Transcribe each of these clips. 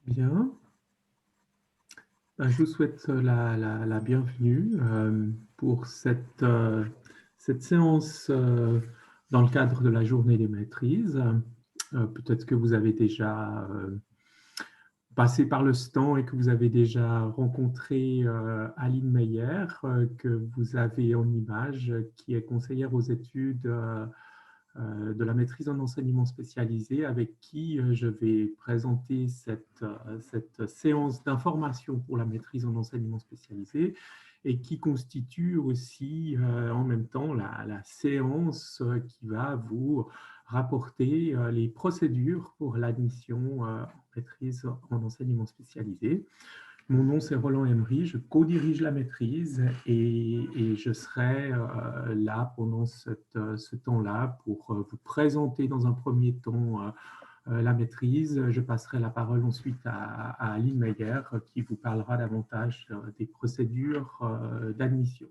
Bien. Je vous souhaite la bienvenue pour cette séance dans le cadre de la journée des maîtrises. Peut-être que vous avez déjà passé par le stand et que vous avez déjà rencontré Aline Meyer, que vous avez en image, qui est conseillère aux études de la maîtrise en enseignement spécialisé, avec qui je vais présenter cette séance d'information pour la maîtrise en enseignement spécialisé et qui constitue aussi en même temps la séance qui va vous rapporter les procédures pour l'admission en maîtrise en enseignement spécialisé. Mon nom, c'est Roland Emery, je co-dirige la maîtrise et je serai là pendant ce temps-là pour vous présenter dans un premier temps la maîtrise. Je passerai la parole ensuite à Aline Meyer qui vous parlera davantage des procédures d'admission.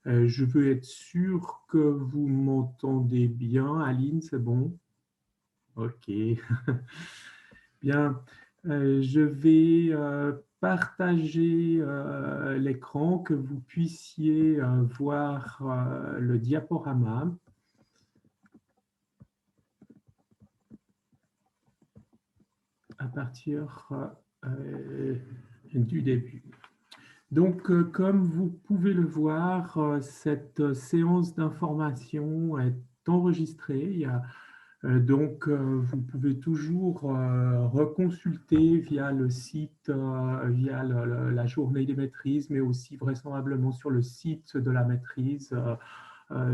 Je veux être sûr que vous m'entendez bien. Aline, c'est bon? Ok. Bien. Je vais partager l'écran, que vous puissiez voir le diaporama à partir du début. Donc, comme vous pouvez le voir, cette séance d'information est enregistrée. Donc, vous pouvez toujours reconsulter via le site, via la journée des maîtrises, mais aussi vraisemblablement sur le site de la maîtrise,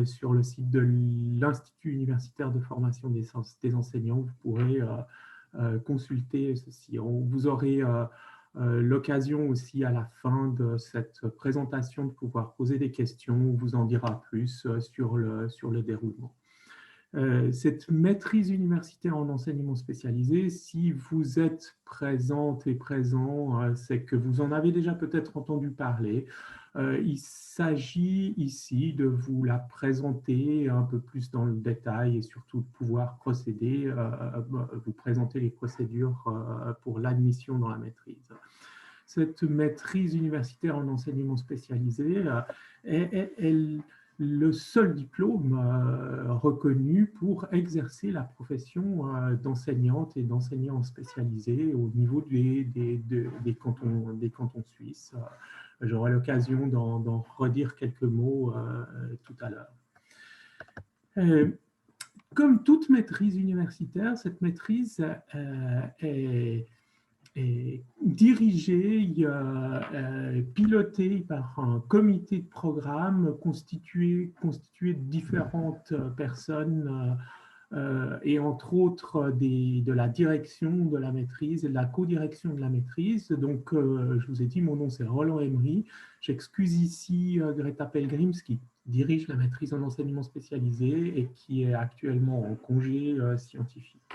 sur le site de l'Institut universitaire de formation des enseignants. Vous pourrez consulter ceci. Vous aurez l'occasion aussi à la fin de cette présentation de pouvoir poser des questions. On vous en dira plus sur le déroulement. Cette maîtrise universitaire en enseignement spécialisé, si vous êtes présente et présent, c'est que vous en avez déjà peut-être entendu parler. Il s'agit ici de vous la présenter un peu plus dans le détail et surtout de pouvoir procéder, vous présenter les procédures pour l'admission dans la maîtrise. Cette maîtrise universitaire en enseignement spécialisé est le seul diplôme reconnu pour exercer la profession d'enseignante et d'enseignant spécialisé au niveau des cantons suisses. J'aurai l'occasion d'en redire quelques mots tout à l'heure. Comme toute maîtrise universitaire, cette maîtrise est dirigé, piloté par un comité de programme constitué de différentes personnes et entre autres de la direction de la maîtrise et de la co-direction de la maîtrise. Donc, je vous ai dit, mon nom c'est Roland Emery. J'excuse ici Greta Pelgrims qui dirige la maîtrise en enseignement spécialisé et qui est actuellement en congé scientifique.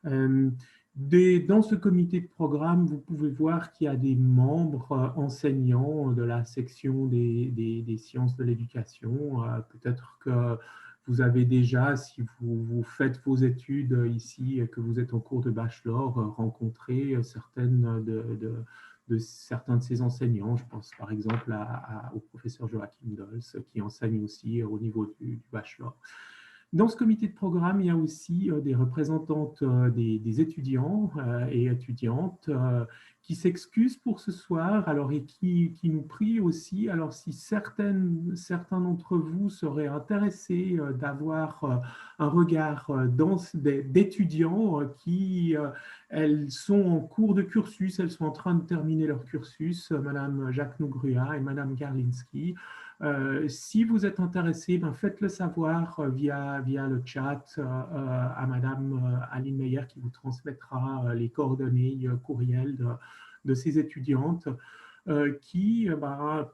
Dans ce comité de programme, vous pouvez voir qu'il y a des membres enseignants de la section des sciences de l'éducation. Peut-être que vous avez déjà, si vous faites vos études ici et que vous êtes en cours de bachelor, rencontré certains de ces enseignants. Je pense par exemple au professeur Joachim Dols qui enseigne aussi au niveau du bachelor. Dans ce comité de programme, il y a aussi des représentantes des étudiants et étudiantes qui s'excusent pour ce soir alors, et qui nous prient aussi. Alors, si certains d'entre vous seraient intéressés d'avoir un regard d'étudiants qui, elles sont en cours de cursus, elles sont en train de terminer leur cursus, Madame Jacques Nougrua et Madame Garlinski. Si vous êtes intéressé, faites-le savoir via le chat à Madame Aline Meyer qui vous transmettra les coordonnées courriel de ces étudiantes. qui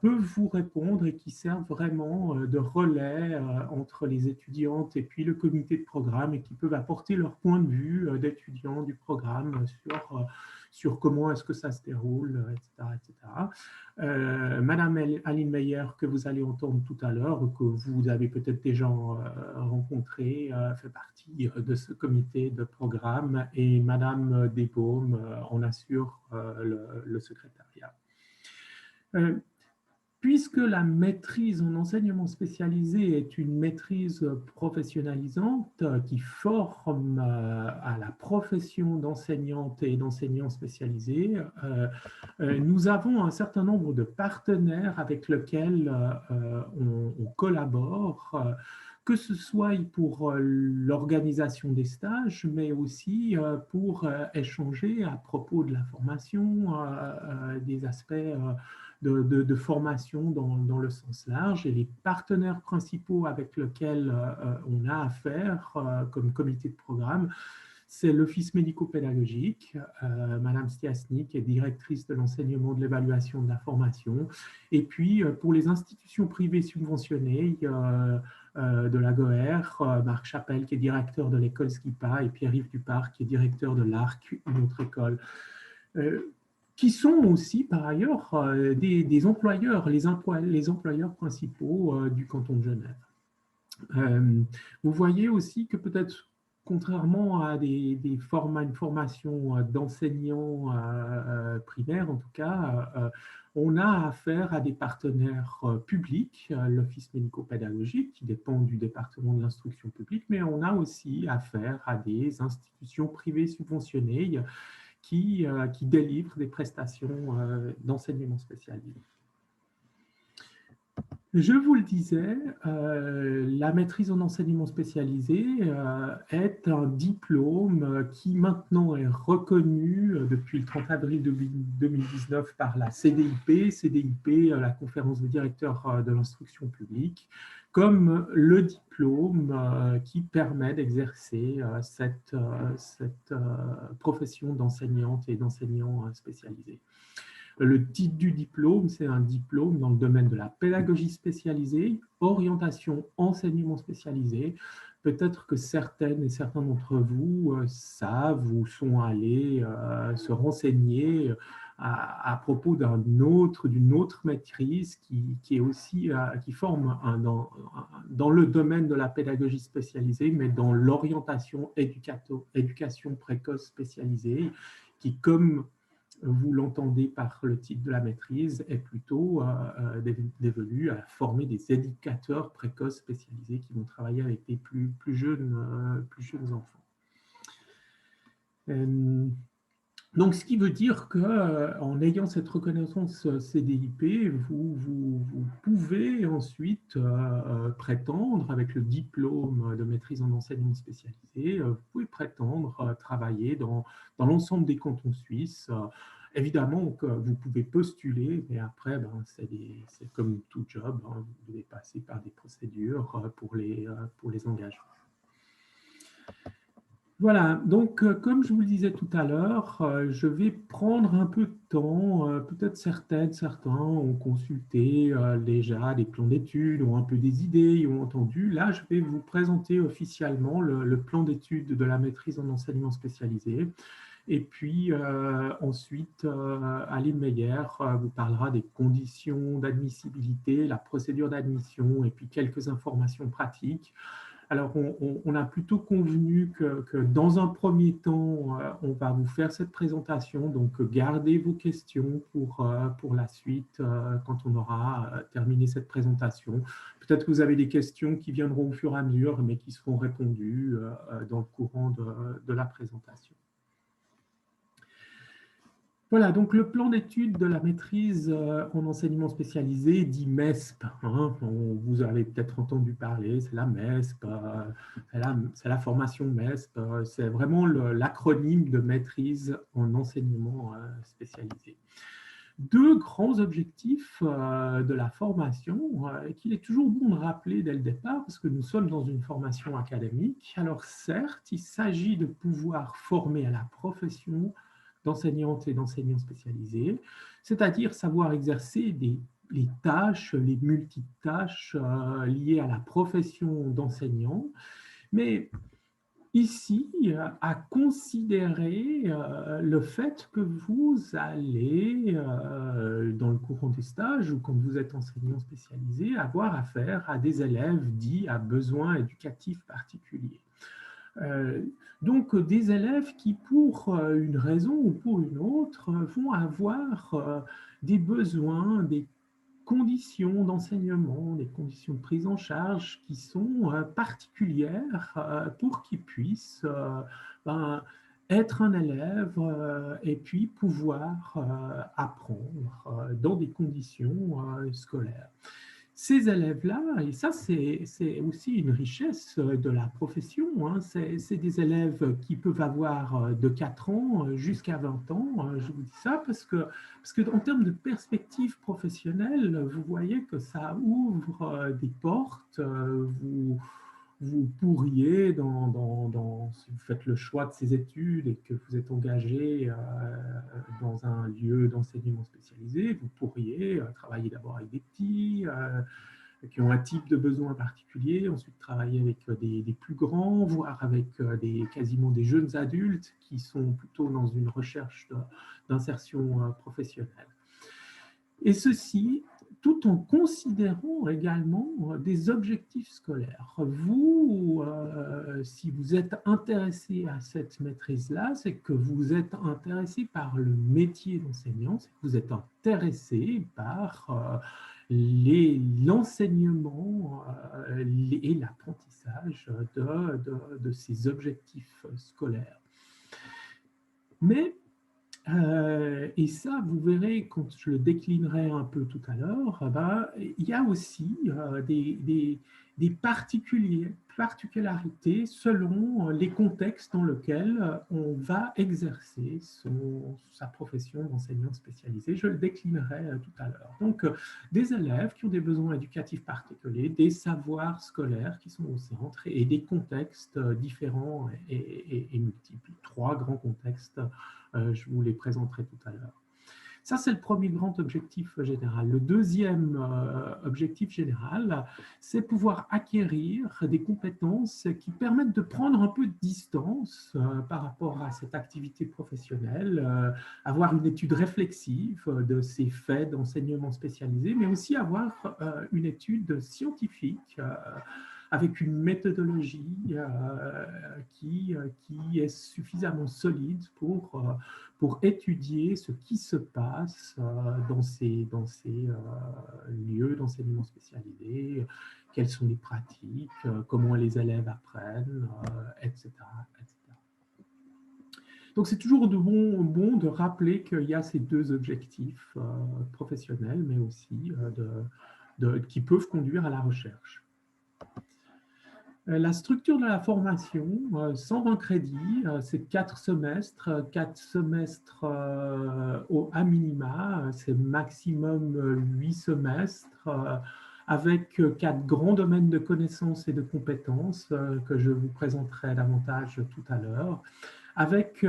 peuvent vous répondre et qui servent vraiment de relais entre les étudiantes et puis le comité de programme et qui peuvent apporter leur point de vue d'étudiants du programme sur comment est-ce que ça se déroule, etc. etc. Madame Aline Meyer, que vous allez entendre tout à l'heure, que vous avez peut-être déjà rencontré, fait partie de ce comité de programme, et Madame Desbaumes en assure le secrétariat. Puisque la maîtrise en enseignement spécialisé est une maîtrise professionnalisante qui forme à la profession d'enseignante et d'enseignant spécialisé, nous avons un certain nombre de partenaires avec lesquels on collabore, que ce soit pour l'organisation des stages, mais aussi pour échanger à propos de la formation, des aspects de formation dans le sens large. Et les partenaires principaux avec lesquels on a affaire comme comité de programme, c'est l'Office médico-pédagogique, Madame Stiasny, qui est directrice de l'enseignement, de l'évaluation, de la formation. Et puis, pour les institutions privées subventionnées, de la GOER, Marc Chapelle, qui est directeur de l'école SKIPA, et Pierre-Yves Duparc, qui est directeur de l'ARC, une autre école. Qui sont aussi, par ailleurs, des employeurs, les employeurs principaux du canton de Genève. Vous voyez aussi que peut-être, contrairement à une formation d'enseignants primaires, en tout cas, on a affaire à des partenaires publics, l'Office médico-pédagogique, qui dépend du département de l'instruction publique, mais on a aussi affaire à des institutions privées subventionnées qui délivrent des prestations d'enseignement spécialisé. Je vous le disais, la maîtrise en enseignement spécialisé est un diplôme qui maintenant est reconnu depuis le 30 avril 2019 par la CDIP, la conférence des directeurs de l'instruction publique, comme le diplôme qui permet d'exercer cette profession d'enseignante et d'enseignant spécialisé. Le titre du diplôme, c'est un diplôme dans le domaine de la pédagogie spécialisée, orientation, enseignement spécialisé. Peut-être que certaines et certains d'entre vous savent ou sont allés se renseigner à propos d'une autre maîtrise qui est aussi, qui forme dans le domaine de la pédagogie spécialisée, mais dans l'orientation éducation précoce spécialisée, qui, comme vous l'entendez par le titre de la maîtrise, est plutôt dévolu à former des éducateurs précoces spécialisés qui vont travailler avec des plus jeunes enfants. Donc, ce qui veut dire qu'en ayant cette reconnaissance CDIP, vous pouvez ensuite prétendre, avec le diplôme de maîtrise en enseignement spécialisé, vous pouvez prétendre travailler dans l'ensemble des cantons suisses. Évidemment que vous pouvez postuler, mais après, c'est comme tout job, vous devez passer par des procédures pour les engagements. Voilà, donc comme je vous le disais tout à l'heure, je vais prendre un peu de temps, peut-être certains ont consulté déjà des plans d'études, ont un peu des idées, ont entendu. Là, je vais vous présenter officiellement le plan d'études de la maîtrise en enseignement spécialisé. Et puis ensuite, Aline Meyer vous parlera des conditions d'admissibilité, la procédure d'admission et puis quelques informations pratiques. Alors, on a plutôt convenu que dans un premier temps, on va vous faire cette présentation, donc gardez vos questions pour la suite quand on aura terminé cette présentation. Peut-être que vous avez des questions qui viendront au fur et à mesure, mais qui seront répondues dans le courant de la présentation. Voilà, donc le plan d'études de la maîtrise en enseignement spécialisé, dit MESP, vous avez peut-être entendu parler, c'est la MESP, c'est la formation MESP, c'est vraiment l'acronyme de maîtrise en enseignement spécialisé. Deux grands objectifs de la formation, qu'il est toujours bon de rappeler dès le départ, parce que nous sommes dans une formation académique. Alors certes, il s'agit de pouvoir former à la profession d'enseignantes et d'enseignants spécialisés, c'est-à-dire savoir exercer les tâches, les multitâches liées à la profession d'enseignant, mais ici, à considérer le fait que vous allez, dans le courant des stages ou quand vous êtes enseignant spécialisé, avoir affaire à des élèves dits à besoins éducatifs particuliers. Euh, donc, des élèves qui, pour une raison ou pour une autre, vont avoir des besoins, des conditions d'enseignement, des conditions de prise en charge qui sont particulières pour qu'ils puissent ben, être un élève et puis pouvoir apprendre dans des conditions scolaires. Ces élèves-là, et ça c'est aussi une richesse de la profession, hein, c'est des élèves qui peuvent avoir de 4 ans jusqu'à 20 ans. Je vous dis ça parce que en termes de perspective professionnelle, vous voyez que ça ouvre des portes. Vous pourriez, si vous faites le choix de ces études et que vous êtes engagé dans un lieu d'enseignement spécialisé, vous pourriez travailler d'abord avec des petits qui ont un type de besoin particulier, ensuite travailler avec des plus grands, voire avec quasiment des jeunes adultes qui sont plutôt dans une recherche d'insertion professionnelle. Et ceci tout en considérant également des objectifs scolaires. Vous, si vous êtes intéressé à cette maîtrise-là, c'est que vous êtes intéressé par le métier d'enseignant, c'est que vous êtes intéressé par l'enseignement et l'apprentissage de ces objectifs scolaires. Mais et ça, vous verrez quand je le déclinerai un peu tout à l'heure, il y a aussi des particularités selon les contextes dans lesquels on va exercer sa profession d'enseignant spécialisé. Je le déclinerai tout à l'heure. Donc, des élèves qui ont des besoins éducatifs particuliers, des savoirs scolaires qui sont au centre et des contextes différents et multiples. 3 grands contextes. Je vous les présenterai tout à l'heure. Ça, c'est le premier grand objectif général. Le deuxième objectif général, c'est pouvoir acquérir des compétences qui permettent de prendre un peu de distance par rapport à cette activité professionnelle, avoir une étude réflexive de ces faits d'enseignement spécialisé, mais aussi avoir une étude scientifique avec une méthodologie qui est suffisamment solide pour étudier ce qui se passe dans ces lieux d'enseignement spécialisé, quelles sont les pratiques, comment les élèves apprennent, etc., etc. Donc, c'est toujours bon de rappeler qu'il y a ces 2 objectifs professionnels, mais aussi qui peuvent conduire à la recherche. La structure de la formation, 120 crédits, c'est 4 semestres, 4 semestres à minima, c'est maximum 8 semestres, avec 4 grands domaines de connaissances et de compétences que je vous présenterai davantage tout à l'heure, avec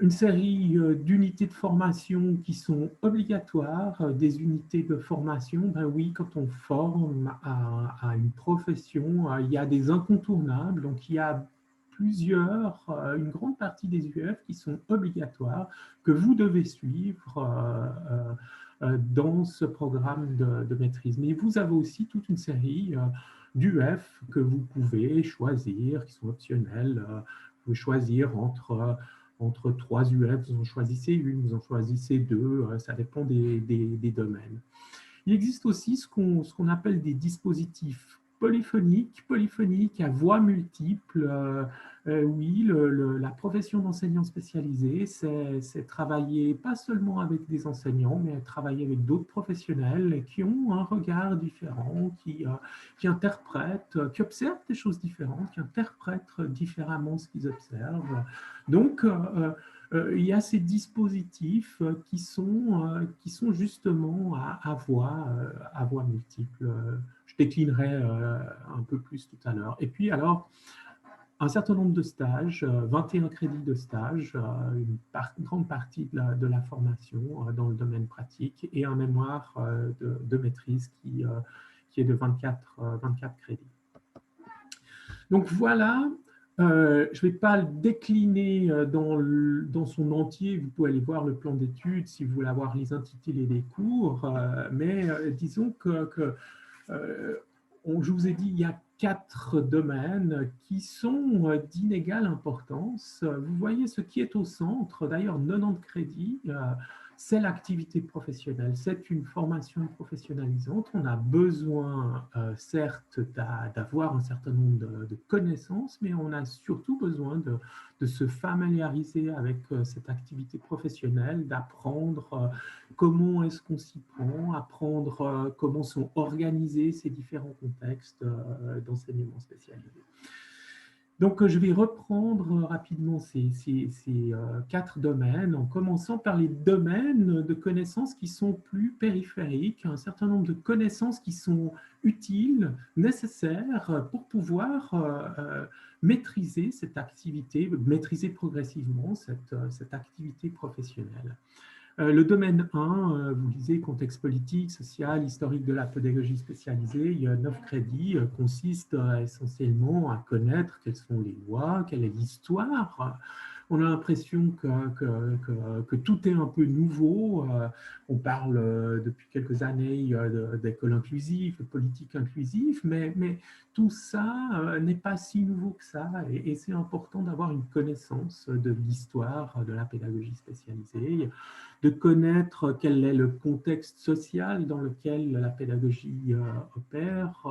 une série d'unités de formation qui sont obligatoires, des unités de formation. Ben oui, quand on forme à une profession, il y a des incontournables, donc il y a une grande partie des UF qui sont obligatoires, que vous devez suivre dans ce programme de maîtrise. Mais vous avez aussi toute une série d'UF que vous pouvez choisir, qui sont optionnels. Vous pouvez choisir entre 3 UF, vous en choisissez une, vous en choisissez 2, ça dépend des domaines. Il existe aussi ce qu'on appelle des dispositifs polyphoniques à voix multiples. Oui, la profession d'enseignant spécialisé, c'est travailler pas seulement avec des enseignants, mais travailler avec d'autres professionnels qui ont un regard différent, qui interprètent, qui observent des choses différentes, qui interprètent différemment ce qu'ils observent. Donc, il y a ces dispositifs qui sont justement à voix multiples. Je déclinerai un peu plus tout à l'heure. Et puis alors, un certain nombre de stages, 21 crédits de stage, une grande partie de la formation dans le domaine pratique et un mémoire de maîtrise qui est de 24 crédits. Donc voilà, je ne vais pas le décliner dans son entier, vous pouvez aller voir le plan d'études si vous voulez avoir les intitulés des cours, mais disons je vous ai dit, il y a 4 domaines qui sont d'inégale importance. Vous voyez ce qui est au centre, d'ailleurs 90 crédits, c'est l'activité professionnelle. C'est une formation professionnalisante. On a besoin, certes, d'avoir un certain nombre de connaissances, mais on a surtout besoin de se familiariser avec cette activité professionnelle, d'apprendre comment est-ce qu'on s'y prend, apprendre comment sont organisés ces différents contextes d'enseignement spécialisé. Donc, je vais reprendre rapidement ces 4 domaines, en commençant par les domaines de connaissances qui sont plus périphériques, un certain nombre de connaissances qui sont utiles, nécessaires pour pouvoir maîtriser cette activité, maîtriser progressivement cette activité professionnelle. Le domaine 1, vous lisez contexte politique, social, historique de la pédagogie spécialisée, il y a 9 crédits, consiste essentiellement à connaître quelles sont les lois, quelle est l'histoire. On a l'impression que tout est un peu nouveau. On parle depuis quelques années d'école inclusive, de politique inclusive, mais tout ça n'est pas si nouveau que ça. Et c'est important d'avoir une connaissance de l'histoire de la pédagogie spécialisée, de connaître quel est le contexte social dans lequel la pédagogie opère,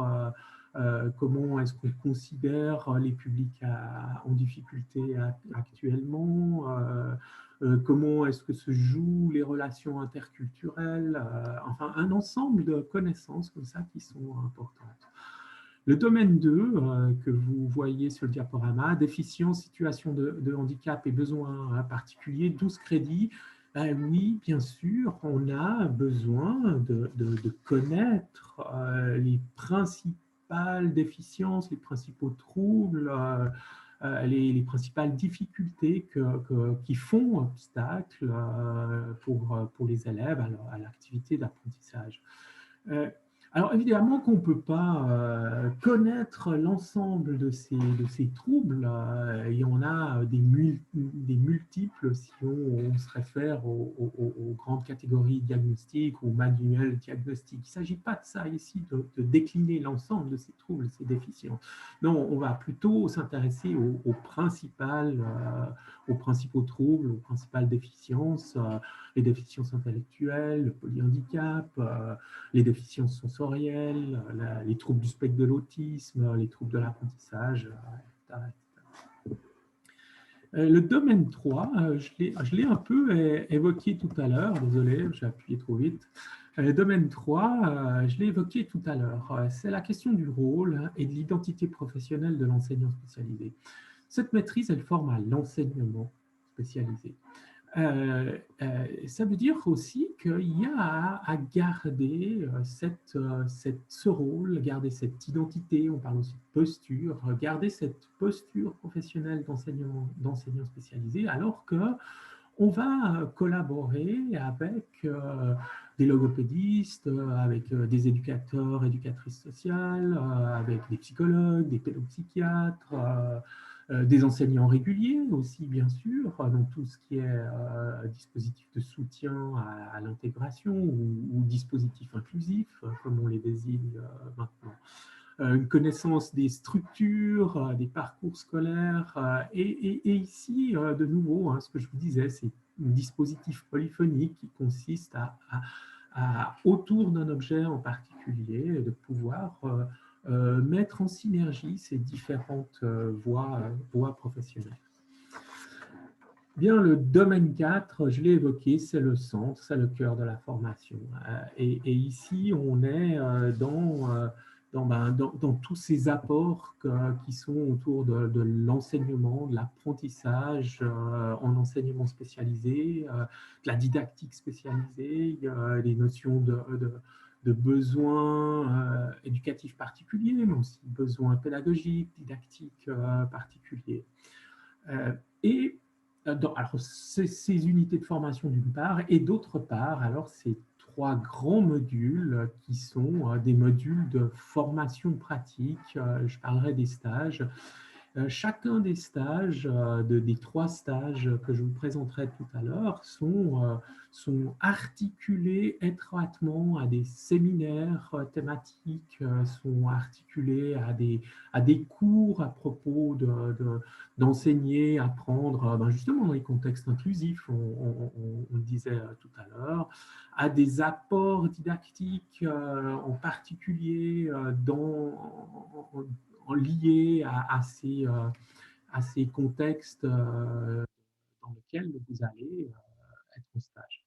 comment est-ce qu'on considère les publics en difficulté actuellement, comment est-ce que se jouent les relations interculturelles, enfin un ensemble de connaissances comme ça qui sont importantes. Le domaine 2, que vous voyez sur le diaporama, déficience, situation de handicap et besoins particuliers, 12 crédits. Oui, bien sûr, on a besoin de connaître les principales déficiences, les principaux troubles, les principales difficultés qui font obstacle pour les élèves à l'activité d'apprentissage. Alors évidemment qu'on ne peut pas connaître l'ensemble de ces troubles. Il y en a des multiples si on se réfère aux grandes catégories diagnostiques ou manuels diagnostiques. Il ne s'agit pas de ça ici, de décliner l'ensemble de ces troubles, ces déficiences. Non, on va plutôt s'intéresser aux principaux troubles, aux principales déficiences, les déficiences intellectuelles, le polyhandicap, les déficiences sensorielles, les troubles du spectre de l'autisme, les troubles de l'apprentissage, etc. Le domaine 3, je l'ai un peu évoqué tout à l'heure, désolé, j'ai appuyé trop vite. Le domaine 3, je l'ai évoqué tout à l'heure, c'est la question du rôle et de l'identité professionnelle de l'enseignant spécialisé. Cette maîtrise, elle forme à l'enseignement spécialisé. Ça veut dire aussi qu'il y a à garder ce rôle, garder cette identité, on parle aussi de posture, garder cette posture professionnelle d'enseignant spécialisé, alors qu'on va collaborer avec des logopédistes, avec des éducateurs, éducatrices sociales, avec des psychologues, des pédopsychiatres, des enseignants réguliers aussi, bien sûr, dans tout ce qui est dispositif de soutien à l'intégration ou dispositif inclusif, comme on les désigne maintenant. Une connaissance des structures, des parcours scolaires, et ici, de nouveau, hein, ce que je vous disais, c'est un dispositif polyphonique qui consiste autour d'un objet en particulier, de pouvoir mettre en synergie ces différentes voies professionnelles. Bien, le domaine 4, je l'ai évoqué, c'est le centre, c'est le cœur de la formation. Et ici, on est dans tous ces apports qui sont autour de l'enseignement, de l'apprentissage en enseignement spécialisé, de la didactique spécialisée, les notions de besoins éducatifs particuliers, mais aussi de besoins pédagogiques, didactiques particuliers. Et alors, ces unités de formation d'une part, et d'autre part, alors ces trois grands modules qui sont des modules de formation pratique. Je parlerai des stages. Chacun des stages, des trois stages que je vous présenterai tout à l'heure, sont articulés étroitement à des séminaires thématiques, sont articulés à des cours à propos d'enseigner, apprendre, justement dans les contextes inclusifs, on le disait tout à l'heure, à des apports didactiques en particulier liés à ces contextes dans lesquels vous allez être en stage.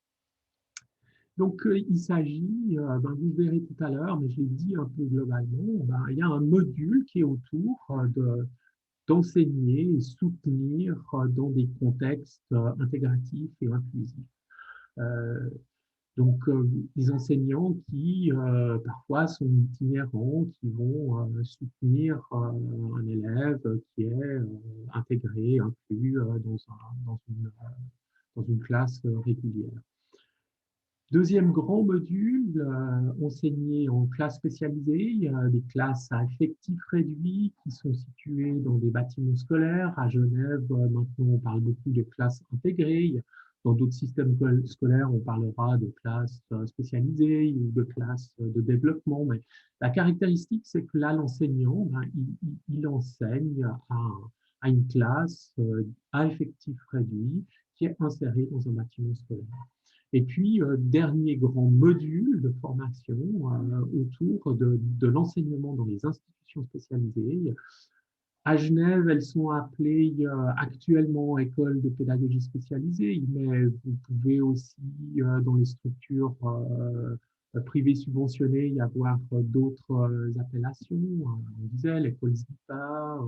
Donc, il s'agit, vous verrez tout à l'heure, mais je l'ai dit un peu globalement, il y a un module qui est autour d'enseigner et soutenir dans des contextes intégratifs et inclusifs. Donc, des enseignants qui parfois sont itinérants, qui vont soutenir un élève qui est intégré, inclus dans une classe régulière. Deuxième grand module, enseigné en classe spécialisée. Il y a des classes à effectifs réduits qui sont situées dans des bâtiments scolaires. À Genève, maintenant, on parle beaucoup de classes intégrées. Dans d'autres systèmes scolaires, on parlera de classes spécialisées ou de classes de développement. Mais la caractéristique, c'est que là, l'enseignant, il enseigne à une classe à effectifs réduits qui est insérée dans un bâtiment scolaire. Et puis, dernier grand module de formation autour de l'enseignement dans les institutions spécialisées. À Genève, elles sont appelées actuellement écoles de pédagogie spécialisée, mais vous pouvez aussi, dans les structures privées subventionnées, y avoir d'autres appellations. On disait l'école ZIPA.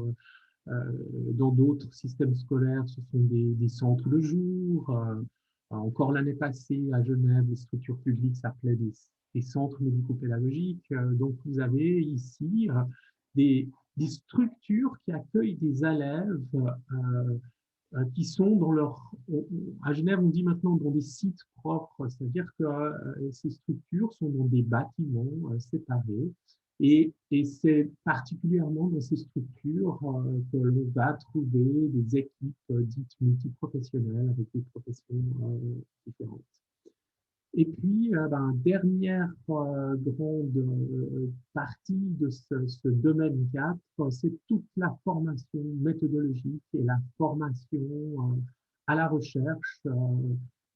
Dans d'autres systèmes scolaires, ce sont des centres de jour. Encore l'année passée, à Genève, les structures publiques s'appelaient des centres médico-pédagogiques. Donc, vous avez ici des structures qui accueillent des élèves qui sont dans leur... À Genève, on dit maintenant dans des sites propres, c'est-à-dire que ces structures sont dans des bâtiments séparés. Et c'est particulièrement dans ces structures que l'on va trouver des équipes dites multiprofessionnelles avec des professions différentes. Et puis, dernière grande partie de ce domaine 4, c'est toute la formation méthodologique et la formation à la recherche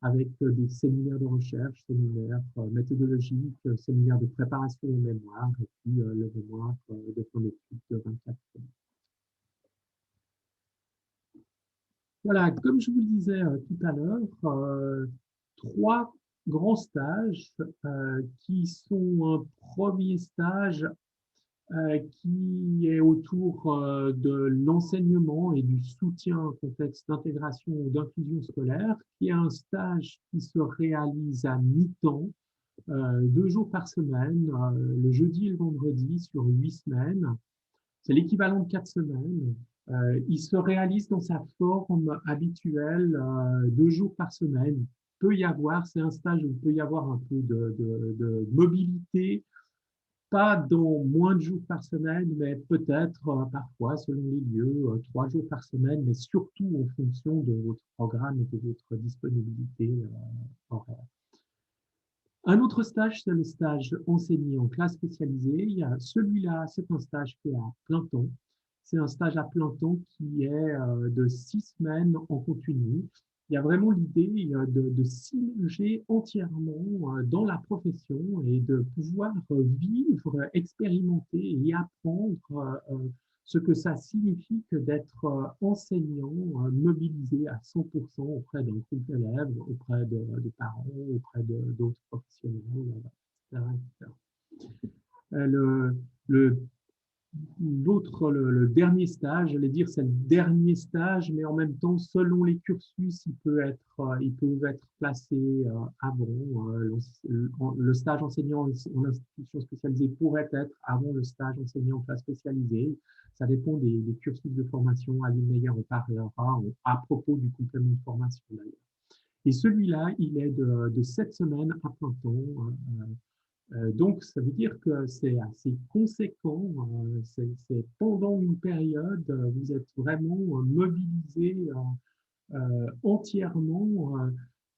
avec des séminaires de recherche, séminaires méthodologiques, séminaires de préparation au mémoire et puis le mémoire de fin d'études de 24 heures. Voilà, comme je vous le disais tout à l'heure, trois grands stages qui sont un premier stage qui est autour de l'enseignement et du soutien en contexte d'intégration ou d'inclusion scolaire, qui est un stage qui se réalise à mi-temps, 2 jours par semaine, le jeudi et le vendredi sur 8 semaines. C'est l'équivalent de 4 semaines. Il se réalise dans sa forme habituelle, 2 jours par semaine. Il peut y avoir, c'est un stage où il peut y avoir un peu de mobilité, pas dans moins de jours par semaine, mais peut-être parfois, selon les lieux, 3 jours par semaine, mais surtout en fonction de votre programme et de votre disponibilité horaire. Un autre stage, c'est le stage enseigné en classe spécialisée. Celui-là, c'est un stage qui est à plein temps. C'est un stage à plein temps qui est de 6 semaines en continu. Il y a vraiment l'idée de s'immerger entièrement dans la profession et de pouvoir vivre, expérimenter et apprendre ce que ça signifie que d'être enseignant, mobilisé à 100% auprès d'un groupe d'élèves, auprès de parents, auprès d'autres professionnels, etc., etc. Le le dernier stage, j'allais dire c'est le dernier stage, mais en même temps, selon les cursus, ils peuvent être placés avant. Le stage enseignant en institution spécialisée pourrait être avant le stage enseignant en classe spécialisée. Ça dépend des cursus de formation. Aline Meyer en parlera à propos du complément de formation d'ailleurs. Et celui-là, il est de 7 semaines à plein temps. Donc, ça veut dire que c'est assez conséquent. C'est pendant une période, vous êtes vraiment mobilisé entièrement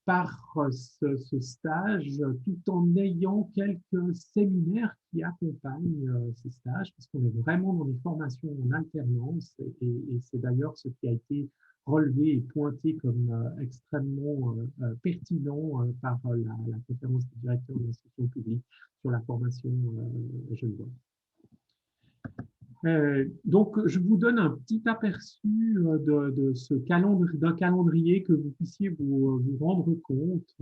par ce stage, tout en ayant quelques séminaires qui accompagnent ces stages, parce qu'on est vraiment dans des formations en alternance, et c'est d'ailleurs ce qui a été relevé et pointé comme extrêmement pertinent par la conférence des directeurs de l'instruction publique sur la formation Genevois. Donc, je vous donne un petit aperçu d'un calendrier que vous puissiez vous rendre compte.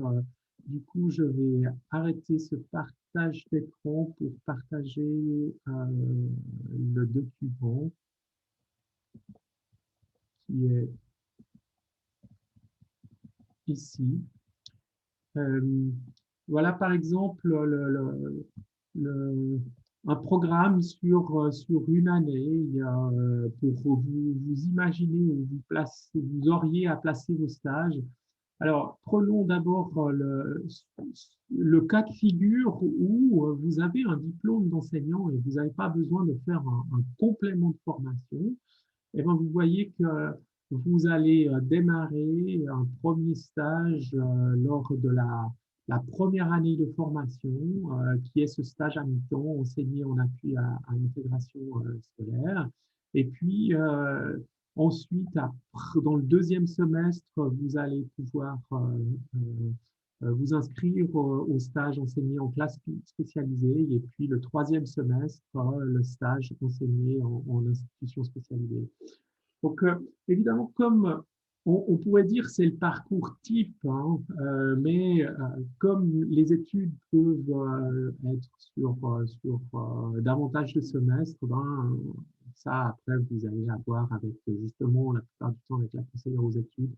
Du coup, je vais arrêter ce partage d'écran pour partager le document qui est ici. Voilà, par exemple, un programme sur une année pour vous imaginer où vous auriez à placer vos stages. Alors, prenons d'abord le cas de figure où vous avez un diplôme d'enseignant et vous n'avez pas besoin de faire un complément de formation. Et bien, vous voyez que vous allez démarrer un premier stage lors de la première année de formation, qui est ce stage à mi-temps enseigné en appui à l'intégration scolaire. Et puis, ensuite, dans le deuxième semestre, vous allez pouvoir vous inscrire au stage enseigné en classe spécialisée. Et puis, le troisième semestre, le stage enseigné en institution spécialisée. Donc, évidemment, comme on pourrait dire c'est le parcours type, hein, mais comme les études peuvent être sur davantage de semestres, ben, ça, après, vous allez avoir avec justement la plupart du temps avec la conseillère aux études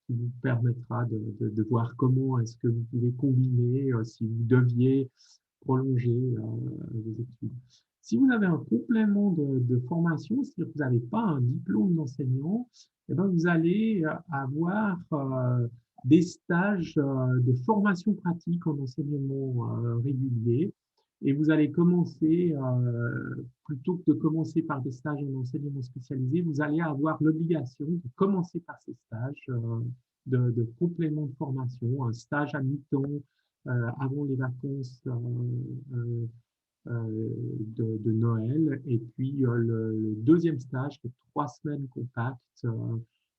qui vous permettra de voir comment est-ce que vous pouvez combiner si vous deviez prolonger vos études. Si vous avez un complément de formation, c'est-à-dire que vous n'avez pas un diplôme d'enseignant, eh bien, vous allez avoir des stages de formation pratique en enseignement régulier. Et vous allez commencer, plutôt que de commencer par des stages en enseignement spécialisé, vous allez avoir l'obligation de commencer par ces stages de complément de formation, un stage à mi-temps avant les vacances de Noël, et puis le deuxième stage de 3 semaines compactes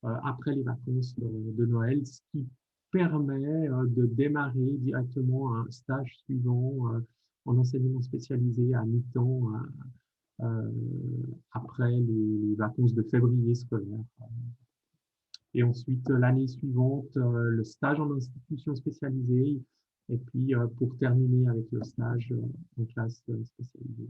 après les vacances de Noël, ce qui permet de démarrer directement un stage suivant en enseignement spécialisé à mi-temps après les vacances de février scolaire. Et ensuite, l'année suivante, le stage en institution spécialisée, et puis pour terminer avec le stage en classe spécialisée.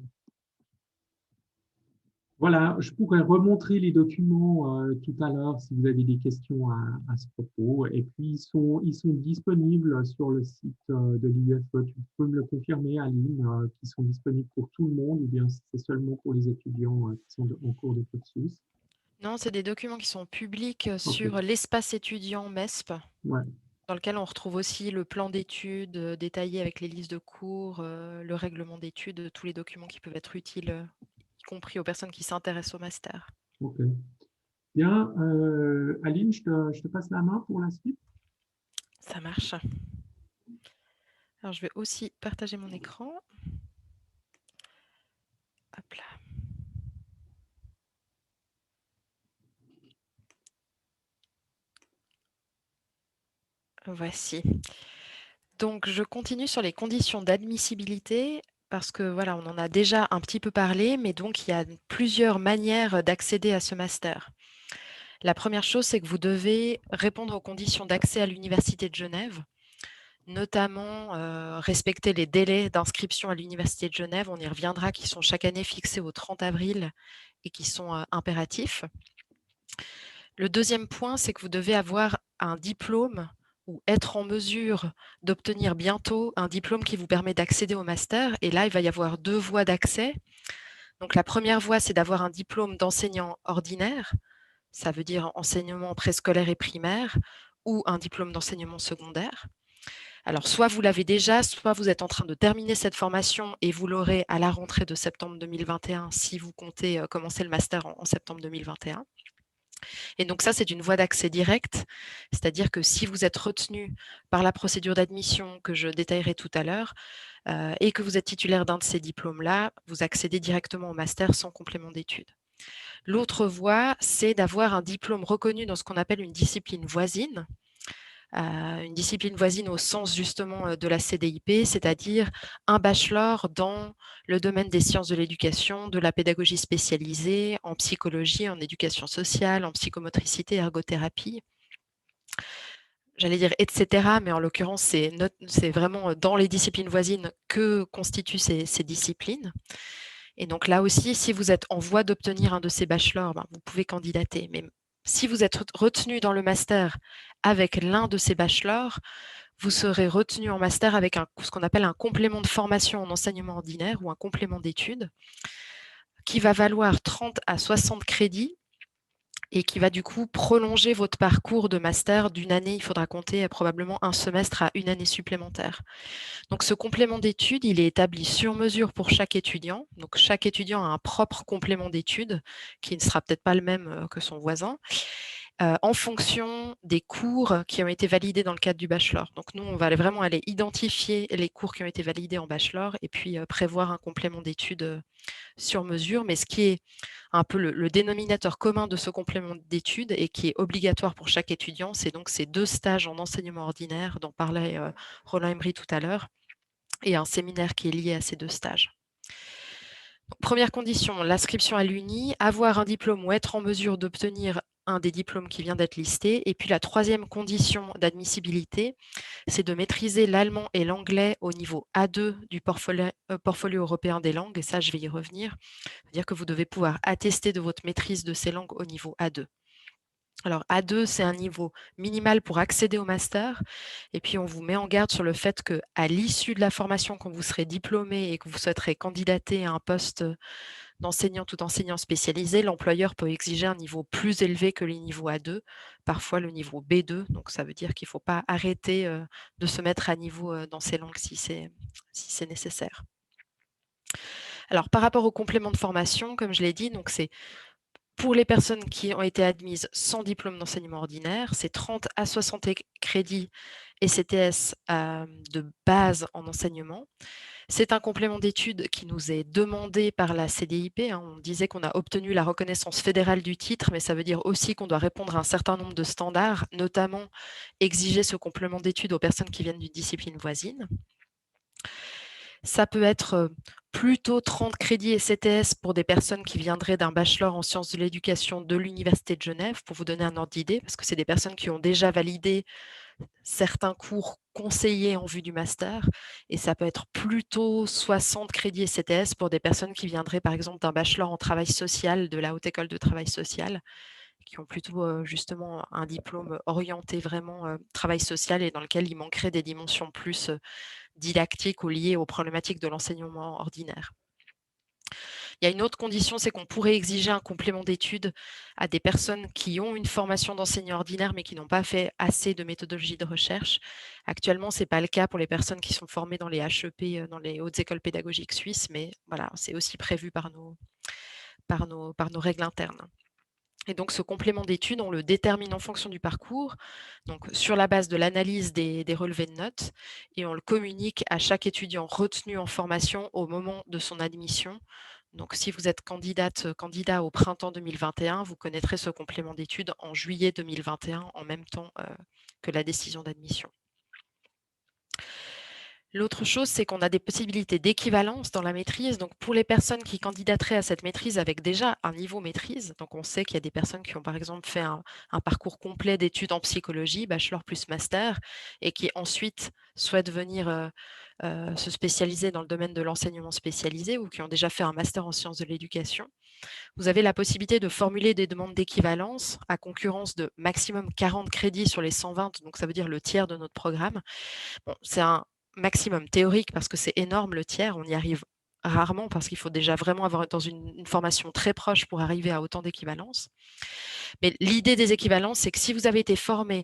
Voilà, je pourrais remontrer les documents tout à l'heure si vous avez des questions à ce propos. Et puis, ils sont disponibles sur le site de l'UFE. Tu peux me le confirmer, Aline, qu'ils sont disponibles pour tout le monde, ou bien c'est seulement pour les étudiants qui sont en cours de cursus? Non, c'est des documents qui sont publics Okay. sur l'espace étudiant MESP, Ouais. dans lequel on retrouve aussi le plan d'études détaillé avec les listes de cours, le règlement d'études, tous les documents qui peuvent être utiles, y compris aux personnes qui s'intéressent au master. Ok. Bien, Aline, je te passe la main pour la suite. Ça marche. Alors, je vais aussi partager mon écran. Hop là. Voici. Donc, je continue sur les conditions d'admissibilité parce que voilà, on en a déjà un petit peu parlé, mais donc il y a plusieurs manières d'accéder à ce master. La première chose, c'est que vous devez répondre aux conditions d'accès à l'Université de Genève. notamment respecter les délais d'inscription à l'Université de Genève. On y reviendra, qui sont chaque année fixés au 30 avril et qui sont impératifs. Le deuxième point, c'est que vous devez avoir un diplôme ou être en mesure d'obtenir bientôt un diplôme qui vous permet d'accéder au master. Et là, il va y avoir 2 voies d'accès. Donc la première voie, c'est d'avoir un diplôme d'enseignant ordinaire, ça veut dire enseignement préscolaire et primaire, ou un diplôme d'enseignement secondaire. Alors soit vous l'avez déjà, soit vous êtes en train de terminer cette formation et vous l'aurez à la rentrée de septembre 2021 si vous comptez commencer le master en septembre 2021. Et donc ça, c'est une voie d'accès directe, c'est-à-dire que si vous êtes retenu par la procédure d'admission que je détaillerai tout à l'heure, et que vous êtes titulaire d'un de ces diplômes-là, vous accédez directement au master sans complément d'études. L'autre voie, c'est d'avoir un diplôme reconnu dans ce qu'on appelle une discipline voisine. Une discipline voisine au sens justement de la CDIP, c'est-à-dire un bachelor dans le domaine des sciences de l'éducation, de la pédagogie spécialisée, en psychologie, en éducation sociale, en psychomotricité, ergothérapie. J'allais dire etc., mais en l'occurrence, c'est vraiment dans les disciplines voisines que constituent ces disciplines. Et donc là aussi, si vous êtes en voie d'obtenir un de ces bachelors, vous pouvez candidater. Mais si vous êtes retenu dans le master avec l'un de ces bachelors, vous serez retenu en master avec ce qu'on appelle un complément de formation en enseignement ordinaire ou un complément d'études qui va valoir 30 à 60 crédits et qui va du coup prolonger votre parcours de master d'une année. Il faudra compter probablement un semestre à une année supplémentaire. Donc ce complément d'études, il est établi sur mesure pour chaque étudiant. Donc chaque étudiant a un propre complément d'études qui ne sera peut-être pas le même que son voisin, en fonction des cours qui ont été validés dans le cadre du bachelor. Donc nous, on va vraiment aller identifier les cours qui ont été validés en bachelor et puis prévoir un complément d'études sur mesure. Mais ce qui est un peu le dénominateur commun de ce complément d'études et qui est obligatoire pour chaque étudiant, c'est donc ces 2 stages en enseignement ordinaire dont parlait Roland Emery tout à l'heure, et un séminaire qui est lié à ces 2 stages. Donc, première condition, l'inscription à l'UNI, avoir un diplôme ou être en mesure d'obtenir un des diplômes qui vient d'être listé. Et puis la troisième condition d'admissibilité, c'est de maîtriser l'allemand et l'anglais au niveau A2 du portfolio européen des langues. Et ça, je vais y revenir. C'est-à-dire que vous devez pouvoir attester de votre maîtrise de ces langues au niveau A2. Alors A2, c'est un niveau minimal pour accéder au master. Et puis on vous met en garde sur le fait qu'à l'issue de la formation, quand vous serez diplômé et que vous souhaiterez candidater à un poste d'enseignant ou d'enseignant spécialisé, l'employeur peut exiger un niveau plus élevé que le niveau A2, parfois le niveau B2. Donc ça veut dire qu'il ne faut pas arrêter de se mettre à niveau dans ces langues si c'est nécessaire. Alors par rapport au complément de formation, comme je l'ai dit, donc c'est pour les personnes qui ont été admises sans diplôme d'enseignement ordinaire, c'est 30 à 60 crédits ECTS de base en enseignement. C'est un complément d'études qui nous est demandé par la CDIP. On disait qu'on a obtenu la reconnaissance fédérale du titre, mais ça veut dire aussi qu'on doit répondre à un certain nombre de standards, notamment exiger ce complément d'études aux personnes qui viennent d'une discipline voisine. Ça peut être plutôt 30 crédits ECTS pour des personnes qui viendraient d'un bachelor en sciences de l'éducation de l'Université de Genève, pour vous donner un ordre d'idée, parce que c'est des personnes qui ont déjà validé certains cours conseillés en vue du master, et ça peut être plutôt 60 crédits ECTS pour des personnes qui viendraient par exemple d'un bachelor en travail social de la Haute École de Travail Social, qui ont plutôt justement un diplôme orienté vraiment travail social et dans lequel il manquerait des dimensions plus didactiques ou liées aux problématiques de l'enseignement ordinaire. Il y a une autre condition, c'est qu'on pourrait exiger un complément d'études à des personnes qui ont une formation d'enseignant ordinaire mais qui n'ont pas fait assez de méthodologie de recherche. Actuellement, ce n'est pas le cas pour les personnes qui sont formées dans les HEP, dans les hautes écoles pédagogiques suisses, mais voilà, c'est aussi prévu par nos règles internes. Et donc, ce complément d'études, on le détermine en fonction du parcours, donc sur la base de l'analyse des relevés de notes, et on le communique à chaque étudiant retenu en formation au moment de son admission. Donc, si vous êtes candidat au printemps 2021, vous connaîtrez ce complément d'études en juillet 2021, en même temps que la décision d'admission. L'autre chose, c'est qu'on a des possibilités d'équivalence dans la maîtrise. Donc, pour les personnes qui candidateraient à cette maîtrise avec déjà un niveau maîtrise, donc on sait qu'il y a des personnes qui ont par exemple fait un parcours complet d'études en psychologie, bachelor plus master, et qui ensuite souhaitent venir se spécialiser dans le domaine de l'enseignement spécialisé ou qui ont déjà fait un master en sciences de l'éducation. Vous avez la possibilité de formuler des demandes d'équivalence à concurrence de maximum 40 crédits sur les 120, donc ça veut dire le tiers de notre programme. Bon, c'est un maximum théorique parce que c'est énorme le tiers, on y arrive rarement parce qu'il faut déjà vraiment avoir dans une formation très proche pour arriver à autant d'équivalence. Mais l'idée des équivalences, c'est que si vous avez été formé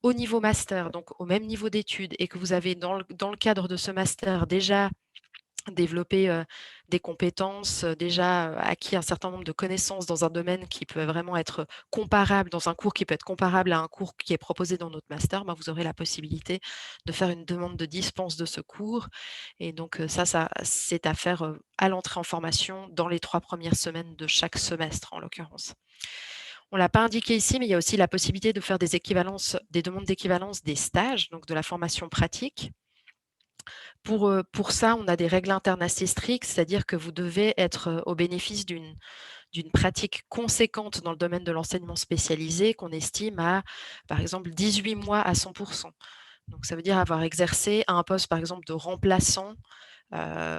au niveau master, donc au même niveau d'études, et que vous avez dans le cadre de ce master déjà développer des compétences, déjà acquis un certain nombre de connaissances dans un domaine qui peut vraiment être comparable, dans un cours qui peut être comparable à un cours qui est proposé dans notre master, ben, vous aurez la possibilité de faire une demande de dispense de ce cours. Et donc ça c'est à faire à l'entrée en formation dans les 3 premières semaines de chaque semestre, en l'occurrence. On ne l'a pas indiqué ici, mais il y a aussi la possibilité de faire des équivalences, des demandes d'équivalence des stages, donc de la formation pratique. Pour ça, on a des règles internes assez strictes, c'est-à-dire que vous devez être au bénéfice d'une pratique conséquente dans le domaine de l'enseignement spécialisé qu'on estime à, par exemple, 18 mois à 100 %. Donc ça veut dire avoir exercé à un poste, par exemple, de remplaçant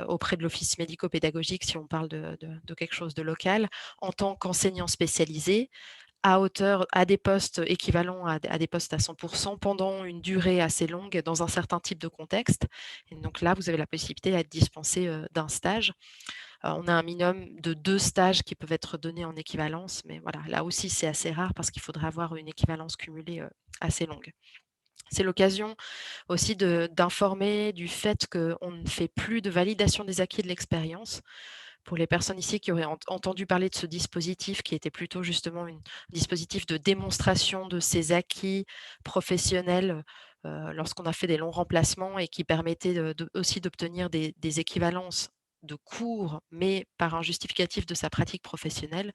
auprès de l'office médico-pédagogique, si on parle de quelque chose de local, en tant qu'enseignant spécialisé, à des postes équivalents à des postes à 100 % pendant une durée assez longue dans un certain type de contexte. Et donc là, vous avez la possibilité d'être dispensé d'un stage. On a un minimum de 2 stages qui peuvent être donnés en équivalence, mais voilà, là aussi, c'est assez rare parce qu'il faudrait avoir une équivalence cumulée assez longue. C'est l'occasion aussi d'informer du fait qu'on ne fait plus de validation des acquis de l'expérience. Pour les personnes ici qui auraient entendu parler de ce dispositif qui était plutôt justement un dispositif de démonstration de ses acquis professionnels, lorsqu'on a fait des longs remplacements et qui permettait aussi d'obtenir des équivalences de cours, mais par un justificatif de sa pratique professionnelle.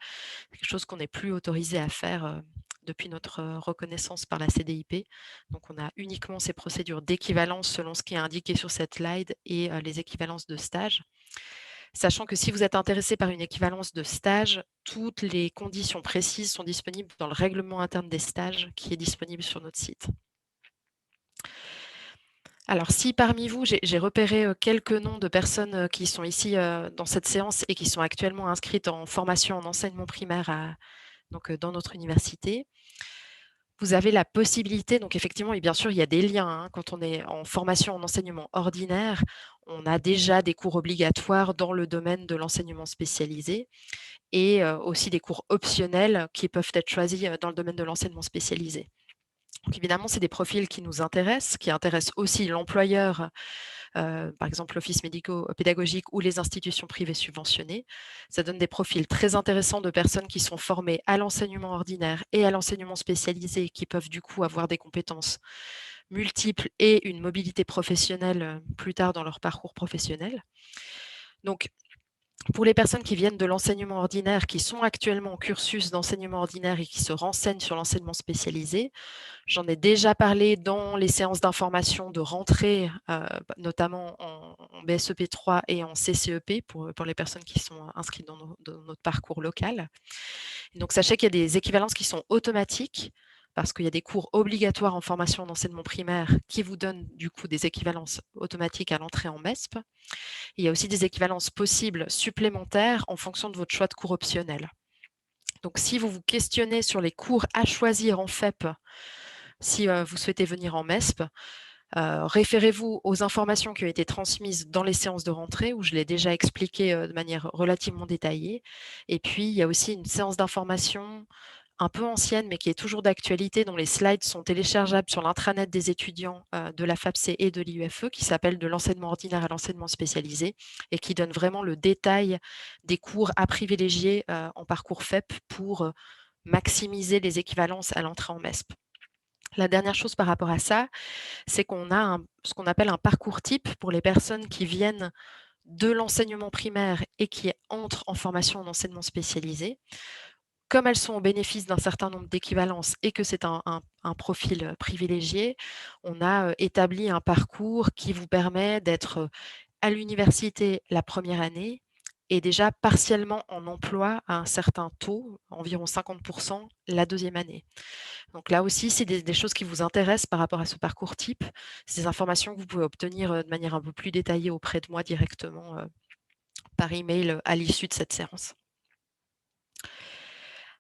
C'est quelque chose qu'on n'est plus autorisé à faire, depuis notre, reconnaissance par la CDIP. Donc on a uniquement ces procédures d'équivalence selon ce qui est indiqué sur cette slide et les équivalences de stage. Sachant que si vous êtes intéressé par une équivalence de stage, toutes les conditions précises sont disponibles dans le règlement interne des stages qui est disponible sur notre site. Alors si parmi vous, j'ai repéré, quelques noms de personnes, qui sont ici, dans cette séance et qui sont actuellement inscrites en formation en enseignement primaire dans notre université. Vous avez la possibilité, donc effectivement et bien sûr, il y a des liens, hein, quand on est en formation en enseignement ordinaire, on a déjà des cours obligatoires dans le domaine de l'enseignement spécialisé et aussi des cours optionnels qui peuvent être choisis, dans le domaine de l'enseignement spécialisé. Donc évidemment, c'est des profils qui nous intéressent, qui intéressent aussi l'employeur, par exemple l'office médico-pédagogique ou les institutions privées subventionnées. Ça donne des profils très intéressants de personnes qui sont formées à l'enseignement ordinaire et à l'enseignement spécialisé, qui peuvent du coup avoir des compétences multiples et une mobilité professionnelle plus tard dans leur parcours professionnel. Donc, pour les personnes qui viennent de l'enseignement ordinaire, qui sont actuellement en cursus d'enseignement ordinaire et qui se renseignent sur l'enseignement spécialisé, j'en ai déjà parlé dans les séances d'information de rentrée, notamment en BSEP 3 et en CCEP pour les personnes qui sont inscrites dans notre parcours local. Et donc sachez qu'il y a des équivalences qui sont automatiques parce qu'il y a des cours obligatoires en formation d'enseignement primaire qui vous donnent du coup des équivalences automatiques à l'entrée en MESP. Il y a aussi des équivalences possibles supplémentaires en fonction de votre choix de cours optionnel. Donc si vous vous questionnez sur les cours à choisir en FEP, si vous souhaitez venir en MESP, référez-vous aux informations qui ont été transmises dans les séances de rentrée où je l'ai déjà expliqué de manière relativement détaillée. Et puis, il y a aussi une séance d'information un peu ancienne, mais qui est toujours d'actualité, dont les slides sont téléchargeables sur l'intranet des étudiants de la FAPC et de l'IUFE, qui s'appelle « De l'enseignement ordinaire à l'enseignement spécialisé » et qui donne vraiment le détail des cours à privilégier en parcours FEP pour maximiser les équivalences à l'entrée en MESP. La dernière chose par rapport à ça, c'est qu'on a ce qu'on appelle un parcours type pour les personnes qui viennent de l'enseignement primaire et qui entrent en formation en enseignement spécialisé. comme elles sont au bénéfice d'un certain nombre d'équivalences et que c'est un profil privilégié, on a établi un parcours qui vous permet d'être à l'université la première année et déjà partiellement en emploi à un certain taux, environ 50% la deuxième année. Donc là aussi, c'est des choses qui vous intéressent par rapport à ce parcours type. C'est des informations que vous pouvez obtenir de manière un peu plus détaillée auprès de moi directement par email à l'issue de cette séance.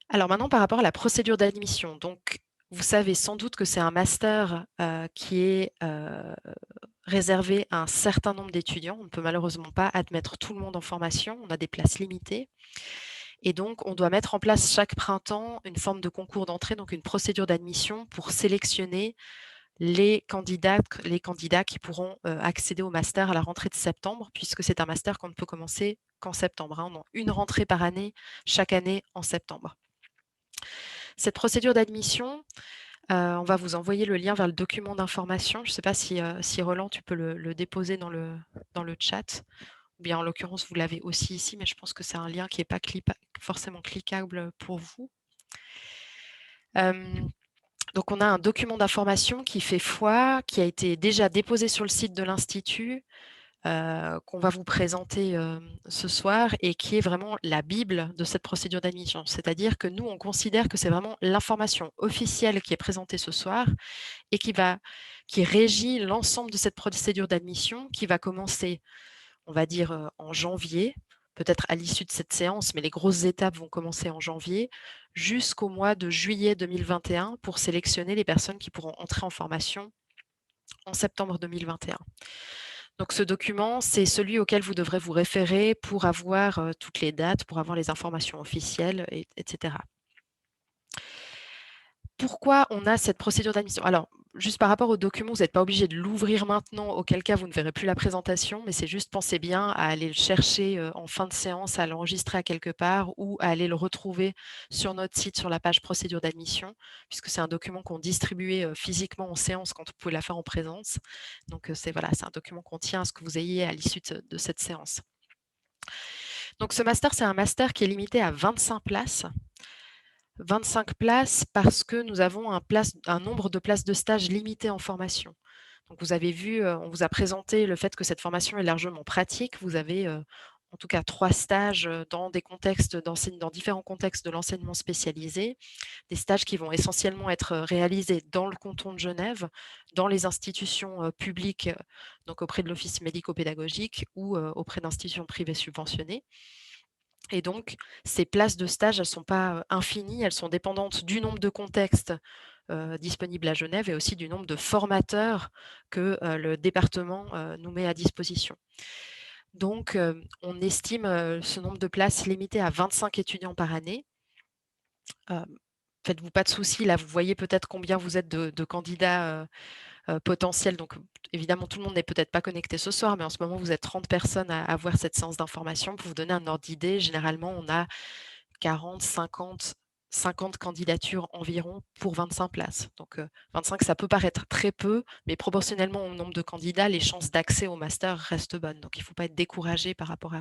Alors maintenant, par rapport à la procédure d'admission, donc vous savez sans doute que c'est un master qui est réservé à un certain nombre d'étudiants. On ne peut malheureusement pas admettre tout le monde en formation, on a des places limitées. Et donc, on doit mettre en place chaque printemps une forme de concours d'entrée, donc une procédure d'admission pour sélectionner les candidats qui pourront accéder au master à la rentrée de septembre, puisque c'est un master qu'on ne peut commencer qu'en septembre. On a une rentrée par année, chaque année en septembre. Cette procédure d'admission, on va vous envoyer le lien vers le document d'information. Je ne sais pas si Roland, tu peux le déposer dans le chat. Ou bien en l'occurrence, vous l'avez aussi ici, mais je pense que c'est un lien qui n'est pas forcément cliquable pour vous. Donc, on a un document d'information qui fait foi, qui a été déjà déposé sur le site de l'Institut, qu'on va vous présenter ce soir et qui est vraiment la Bible de cette procédure d'admission. C'est-à-dire que nous, on considère que c'est vraiment l'information officielle qui est présentée ce soir et qui régit l'ensemble de cette procédure d'admission qui va commencer, on va dire, en janvier, peut-être à l'issue de cette séance, mais les grosses étapes vont commencer en janvier, jusqu'au mois de juillet 2021 pour sélectionner les personnes qui pourront entrer en formation en septembre 2021. Donc ce document, c'est celui auquel vous devrez vous référer pour avoir toutes les dates, pour avoir les informations officielles, etc. Pourquoi on a cette procédure d'admission? Alors, juste par rapport au document, vous n'êtes pas obligé de l'ouvrir maintenant, auquel cas vous ne verrez plus la présentation, mais c'est juste pensez bien à aller le chercher en fin de séance, à l'enregistrer à quelque part ou à aller le retrouver sur notre site sur la page procédure d'admission, puisque c'est un document qu'on distribuait physiquement en séance quand vous pouvez la faire en présence. Donc c'est un document qu'on tient à ce que vous ayez à l'issue de cette séance. Donc ce master, c'est un master qui est limité à 25 places. 25 places parce que nous avons un nombre de places de stage limité en formation. Donc vous avez vu, on vous a présenté le fait que cette formation est largement pratique. Vous avez en tout cas 3 stages dans différents contextes de l'enseignement spécialisé, des stages qui vont essentiellement être réalisés dans le canton de Genève, dans les institutions publiques, donc auprès de l'office médico-pédagogique ou auprès d'institutions privées subventionnées. Et donc, ces places de stage, elles ne sont pas infinies, elles sont dépendantes du nombre de contextes disponibles à Genève et aussi du nombre de formateurs que le département nous met à disposition. Donc, on estime ce nombre de places limité à 25 étudiants par année. Faites-vous pas de soucis, là vous voyez peut-être combien vous êtes de candidats potentiels. Donc évidemment, tout le monde n'est peut-être pas connecté ce soir, mais en ce moment, vous êtes 30 personnes à voir cette séance d'information. Pour vous donner un ordre d'idée, généralement, on a 40, 50 candidatures environ pour 25 places. Donc 25, ça peut paraître très peu, mais proportionnellement au nombre de candidats, les chances d'accès au master restent bonnes. Donc il ne faut pas être découragé par rapport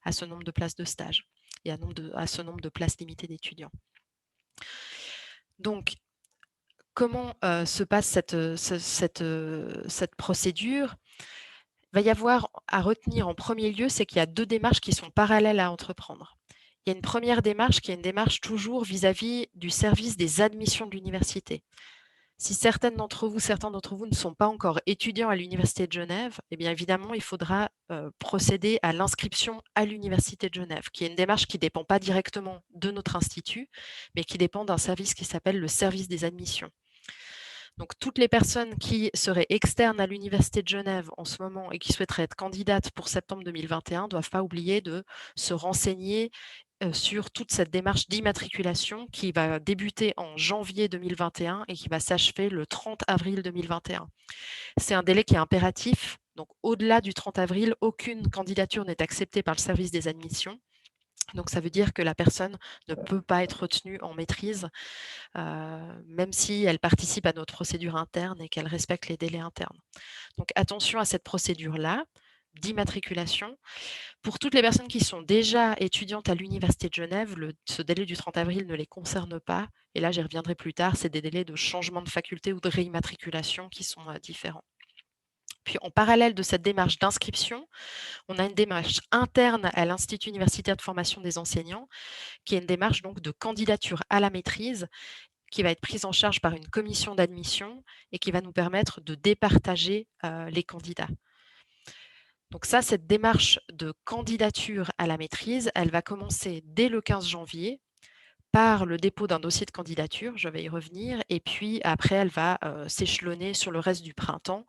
à ce nombre de places de stage et à ce nombre de places limitées d'étudiants. Donc, comment se passe cette procédure? Il va y avoir à retenir en premier lieu, c'est qu'il y a 2 démarches qui sont parallèles à entreprendre. Il y a une première démarche qui est une démarche toujours vis-à-vis du service des admissions de l'université. Si certains d'entre vous ne sont pas encore étudiants à l'Université de Genève, eh bien évidemment, il faudra procéder à l'inscription à l'Université de Genève, qui est une démarche qui ne dépend pas directement de notre institut, mais qui dépend d'un service qui s'appelle le service des admissions. Donc, toutes les personnes qui seraient externes à l'Université de Genève en ce moment et qui souhaiteraient être candidates pour septembre 2021 ne doivent pas oublier de se renseigner sur toute cette démarche d'immatriculation qui va débuter en janvier 2021 et qui va s'achever le 30 avril 2021. C'est un délai qui est impératif. Donc, au-delà du 30 avril, aucune candidature n'est acceptée par le service des admissions. Donc, ça veut dire que la personne ne peut pas être retenue en maîtrise, même si elle participe à notre procédure interne et qu'elle respecte les délais internes. Donc, attention à cette procédure-là. d'immatriculation. Pour toutes les personnes qui sont déjà étudiantes à l'Université de Genève, ce délai du 30 avril ne les concerne pas. Et là, j'y reviendrai plus tard, c'est des délais de changement de faculté ou de réimmatriculation qui sont différents. Puis en parallèle de cette démarche d'inscription, on a une démarche interne à l'Institut universitaire de formation des enseignants, qui est une démarche donc de candidature à la maîtrise, qui va être prise en charge par une commission d'admission et qui va nous permettre de départager les candidats. Donc ça, cette démarche de candidature à la maîtrise, elle va commencer dès le 15 janvier par le dépôt d'un dossier de candidature, je vais y revenir, et puis après, elle va s'échelonner sur le reste du printemps.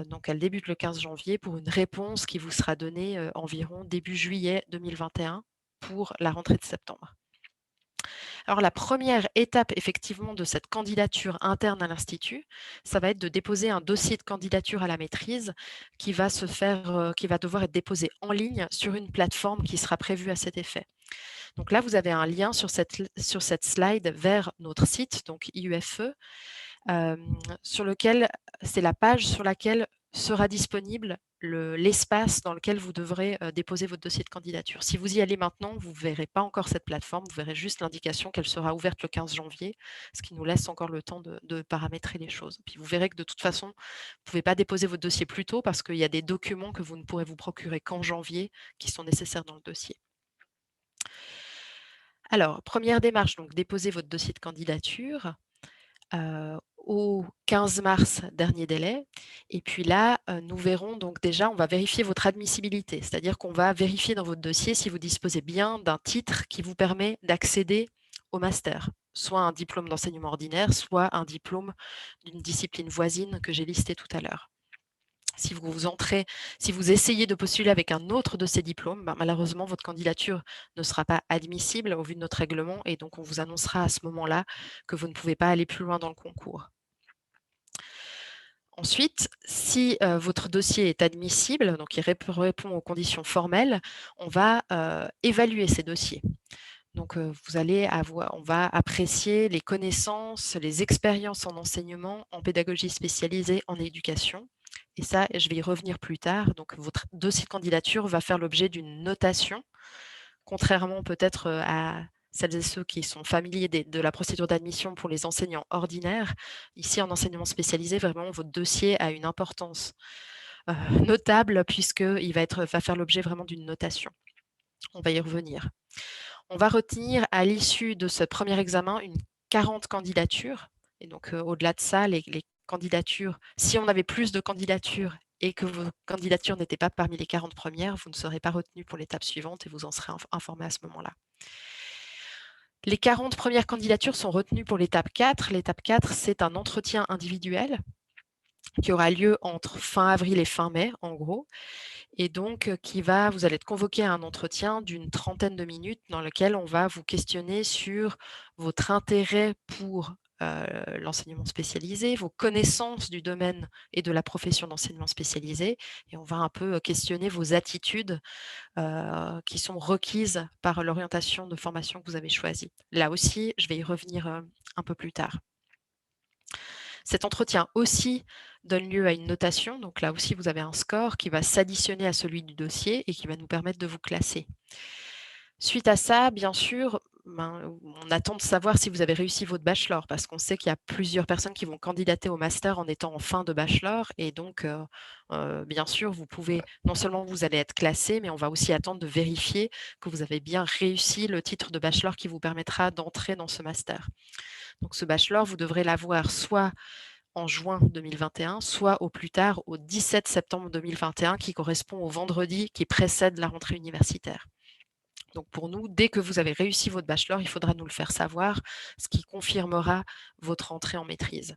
Donc elle débute le 15 janvier pour une réponse qui vous sera donnée environ début juillet 2021 pour la rentrée de septembre. Alors la première étape effectivement de cette candidature interne à l'Institut, ça va être de déposer un dossier de candidature à la maîtrise qui va devoir être déposé en ligne sur une plateforme qui sera prévue à cet effet. Donc là, vous avez un lien sur cette slide vers notre site, donc IUFE, sur lequel c'est la page sur laquelle sera disponible l'espace dans lequel vous devrez déposer votre dossier de candidature. Si vous y allez maintenant, vous ne verrez pas encore cette plateforme, vous verrez juste l'indication qu'elle sera ouverte le 15 janvier, ce qui nous laisse encore le temps de paramétrer les choses. Puis vous verrez que de toute façon, vous ne pouvez pas déposer votre dossier plus tôt parce qu'il y a des documents que vous ne pourrez vous procurer qu'en janvier qui sont nécessaires dans le dossier. Alors, première démarche, donc déposer votre dossier de candidature. Au 15 mars, dernier délai. Et puis là, nous verrons donc déjà, on va vérifier votre admissibilité, c'est-à-dire qu'on va vérifier dans votre dossier si vous disposez bien d'un titre qui vous permet d'accéder au master, soit un diplôme d'enseignement ordinaire, soit un diplôme d'une discipline voisine que j'ai listé tout à l'heure. Si vous essayez de postuler avec un autre de ces diplômes, malheureusement, votre candidature ne sera pas admissible au vu de notre règlement et donc on vous annoncera à ce moment-là que vous ne pouvez pas aller plus loin dans le concours. Ensuite, si votre dossier est admissible, donc il répond aux conditions formelles, on va évaluer ces dossiers. Donc, on va apprécier les connaissances, les expériences en enseignement, en pédagogie spécialisée, en éducation. Et ça, je vais y revenir plus tard. Donc, votre dossier de candidature va faire l'objet d'une notation, contrairement peut-être à celles et ceux qui sont familiers de la procédure d'admission pour les enseignants ordinaires. Ici, en enseignement spécialisé, vraiment, votre dossier a une importance notable puisqu'il va faire l'objet vraiment d'une notation. On va y revenir. On va retenir à l'issue de ce premier examen 40 candidatures. Et donc, au-delà de ça, les candidatures, si on avait plus de candidatures et que vos candidatures n'étaient pas parmi les 40 premières, vous ne serez pas retenu pour l'étape suivante et vous en serez informé à ce moment-là. Les 40 premières candidatures sont retenues pour l'étape 4. L'étape 4, c'est un entretien individuel qui aura lieu entre fin avril et fin mai, en gros. Et donc, vous allez être convoqué à un entretien d'une 30aine de minutes dans lequel on va vous questionner sur votre intérêt pour l'enseignement spécialisé, vos connaissances du domaine et de la profession d'enseignement spécialisé. Et on va un peu questionner vos attitudes qui sont requises par l'orientation de formation que vous avez choisie. Là aussi, je vais y revenir un peu plus tard. Cet entretien aussi donne lieu à une notation. Donc là aussi, vous avez un score qui va s'additionner à celui du dossier et qui va nous permettre de vous classer. Suite à ça, bien sûr, on attend de savoir si vous avez réussi votre bachelor parce qu'on sait qu'il y a plusieurs personnes qui vont candidater au master en étant en fin de bachelor et donc, bien sûr, non seulement vous allez être classé, mais on va aussi attendre de vérifier que vous avez bien réussi le titre de bachelor qui vous permettra d'entrer dans ce master. Donc ce bachelor, vous devrez l'avoir soit en juin 2021, soit au plus tard au 17 septembre 2021, qui correspond au vendredi qui précède la rentrée universitaire. Donc pour nous, dès que vous avez réussi votre bachelor, il faudra nous le faire savoir, ce qui confirmera votre entrée en maîtrise.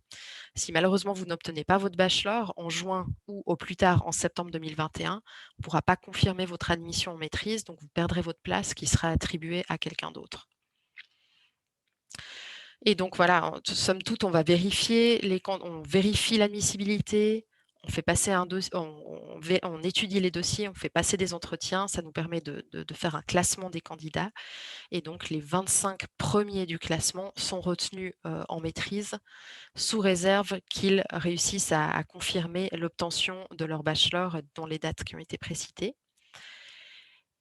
Si malheureusement vous n'obtenez pas votre bachelor en juin ou au plus tard en septembre 2021, on ne pourra pas confirmer votre admission en maîtrise, donc vous perdrez votre place qui sera attribuée à quelqu'un d'autre. Et donc voilà, somme toute, on va vérifier on vérifie l'admissibilité, on fait passer un dossier, on étudie les dossiers, on fait passer des entretiens, ça nous permet de faire un classement des candidats et donc les 25 premiers du classement sont retenus, en maîtrise, sous réserve qu'ils réussissent à confirmer l'obtention de leur bachelor dans les dates qui ont été précitées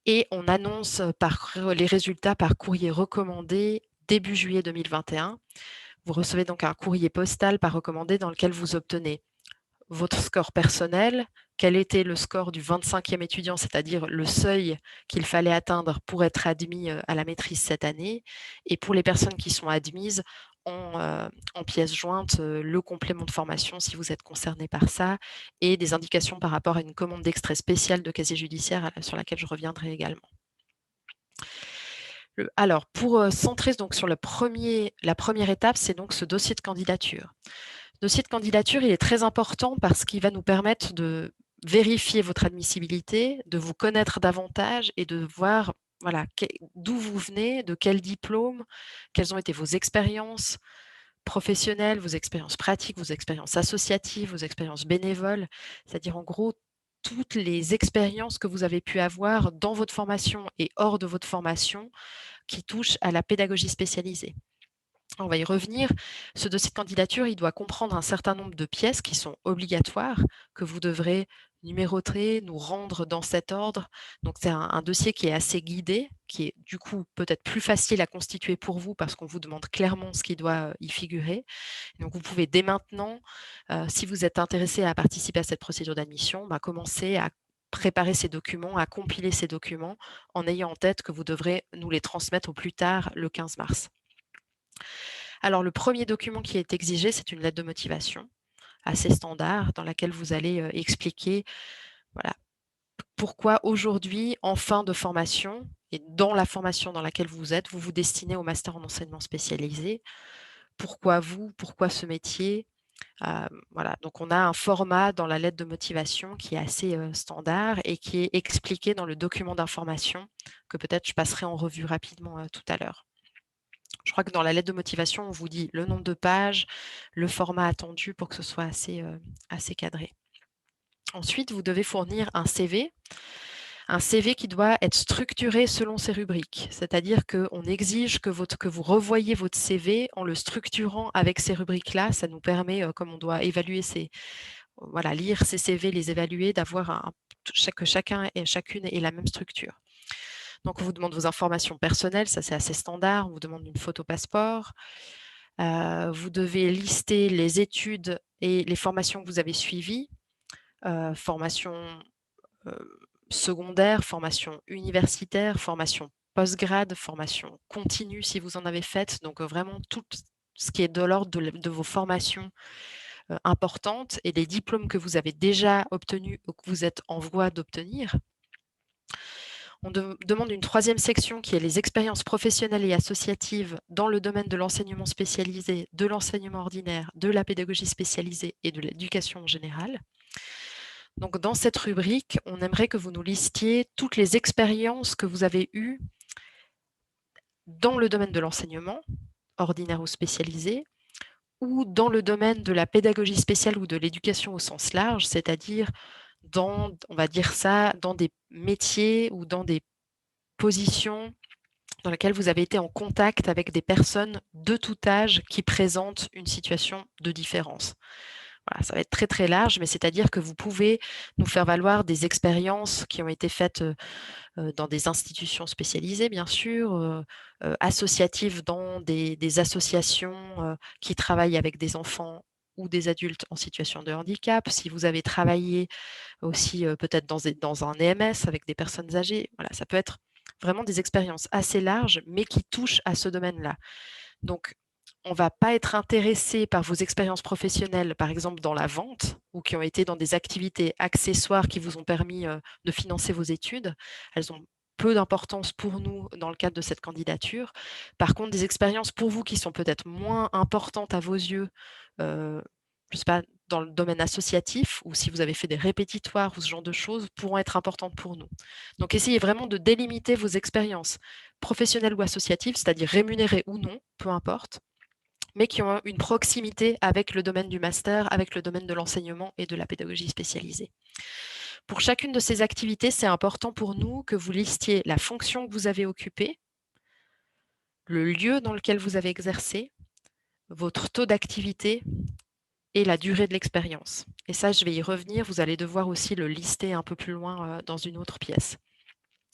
et on annonce les résultats par courrier recommandé début juillet 2021. Vous recevez donc un courrier postal par recommandé dans lequel vous obtenez votre score personnel, quel était le score du 25e étudiant, c'est-à-dire le seuil qu'il fallait atteindre pour être admis à la maîtrise cette année. Et pour les personnes qui sont admises, en pièce jointe, le complément de formation si vous êtes concerné par ça, et des indications par rapport à une commande d'extrait spécial de casier judiciaire sur laquelle je reviendrai également. Alors, pour centrer donc sur la première étape, c'est donc ce dossier de candidature. Dossier de candidature, il est très important parce qu'il va nous permettre de vérifier votre admissibilité, de vous connaître davantage et de voir voilà, d'où vous venez, de quel diplôme, quelles ont été vos expériences professionnelles, vos expériences pratiques, vos expériences associatives, vos expériences bénévoles, c'est-à-dire en gros toutes les expériences que vous avez pu avoir dans votre formation et hors de votre formation qui touchent à la pédagogie spécialisée. On va y revenir. Ce dossier de candidature, il doit comprendre un certain nombre de pièces qui sont obligatoires, que vous devrez numéroter, nous rendre dans cet ordre. Donc, c'est un dossier qui est assez guidé, qui est du coup peut-être plus facile à constituer pour vous parce qu'on vous demande clairement ce qui doit y figurer. Donc, vous pouvez dès maintenant, si vous êtes intéressé à participer à cette procédure d'admission, commencer à préparer ces documents, à compiler ces documents en ayant en tête que vous devrez nous les transmettre au plus tard le 15 mars. Alors, le premier document qui est exigé, c'est une lettre de motivation assez standard dans laquelle vous allez expliquer voilà, pourquoi aujourd'hui, en fin de formation et dans la formation dans laquelle vous êtes, vous vous destinez au master en enseignement spécialisé. Pourquoi vous, pourquoi ce métier. Voilà, donc on a un format dans la lettre de motivation qui est assez standard et qui est expliqué dans le document d'information que peut-être je passerai en revue rapidement tout à l'heure. Je crois que dans la lettre de motivation, on vous dit le nombre de pages, le format attendu pour que ce soit assez cadré. Ensuite, vous devez fournir un CV qui doit être structuré selon ces rubriques. C'est-à-dire qu'on exige que vous revoyiez votre CV en le structurant avec ces rubriques-là. Ça nous permet, comme on doit évaluer lire ces CV, les évaluer, d'avoir que chacun et chacune ait la même structure. Donc, on vous demande vos informations personnelles, ça c'est assez standard. On vous demande une photo passeport. Vous devez lister les études et les formations que vous avez suivies, formation secondaire, formation universitaire, formation post-grade, formation continue si vous en avez faites. Donc, vraiment tout ce qui est de l'ordre de vos formations importantes et des diplômes que vous avez déjà obtenus ou que vous êtes en voie d'obtenir. On demande une troisième section qui est les expériences professionnelles et associatives dans le domaine de l'enseignement spécialisé, de l'enseignement ordinaire, de la pédagogie spécialisée et de l'éducation en général. Donc, dans cette rubrique, on aimerait que vous nous listiez toutes les expériences que vous avez eues dans le domaine de l'enseignement ordinaire ou spécialisé, ou dans le domaine de la pédagogie spéciale ou de l'éducation au sens large, c'est-à-dire dans des métiers ou dans des positions dans lesquelles vous avez été en contact avec des personnes de tout âge qui présentent une situation de différence. Voilà, ça va être très très large, mais c'est-à-dire que vous pouvez nous faire valoir des expériences qui ont été faites dans des institutions spécialisées, bien sûr, associatives dans des associations qui travaillent avec des enfants ou des adultes en situation de handicap. Si vous avez travaillé aussi peut-être dans un EMS avec des personnes âgées, voilà, ça peut être vraiment des expériences assez larges, mais qui touchent à ce domaine-là. Donc, on ne va pas être intéressé par vos expériences professionnelles, par exemple dans la vente, ou qui ont été dans des activités accessoires qui vous ont permis de financer vos études. Elles ont peu d'importance pour nous dans le cadre de cette candidature. Par contre, des expériences pour vous qui sont peut-être moins importantes à vos yeux, je ne sais pas, dans le domaine associatif, ou si vous avez fait des répétitoires ou ce genre de choses, pourront être importantes pour nous. Donc, essayez vraiment de délimiter vos expériences professionnelles ou associatives, c'est-à-dire rémunérées ou non, peu importe, mais qui ont une proximité avec le domaine du master, avec le domaine de l'enseignement et de la pédagogie spécialisée. Pour chacune de ces activités, c'est important pour nous que vous listiez la fonction que vous avez occupée, le lieu dans lequel vous avez exercé, votre taux d'activité et la durée de l'expérience. Et ça, je vais y revenir. Vous allez devoir aussi le lister un peu plus loin dans une autre pièce.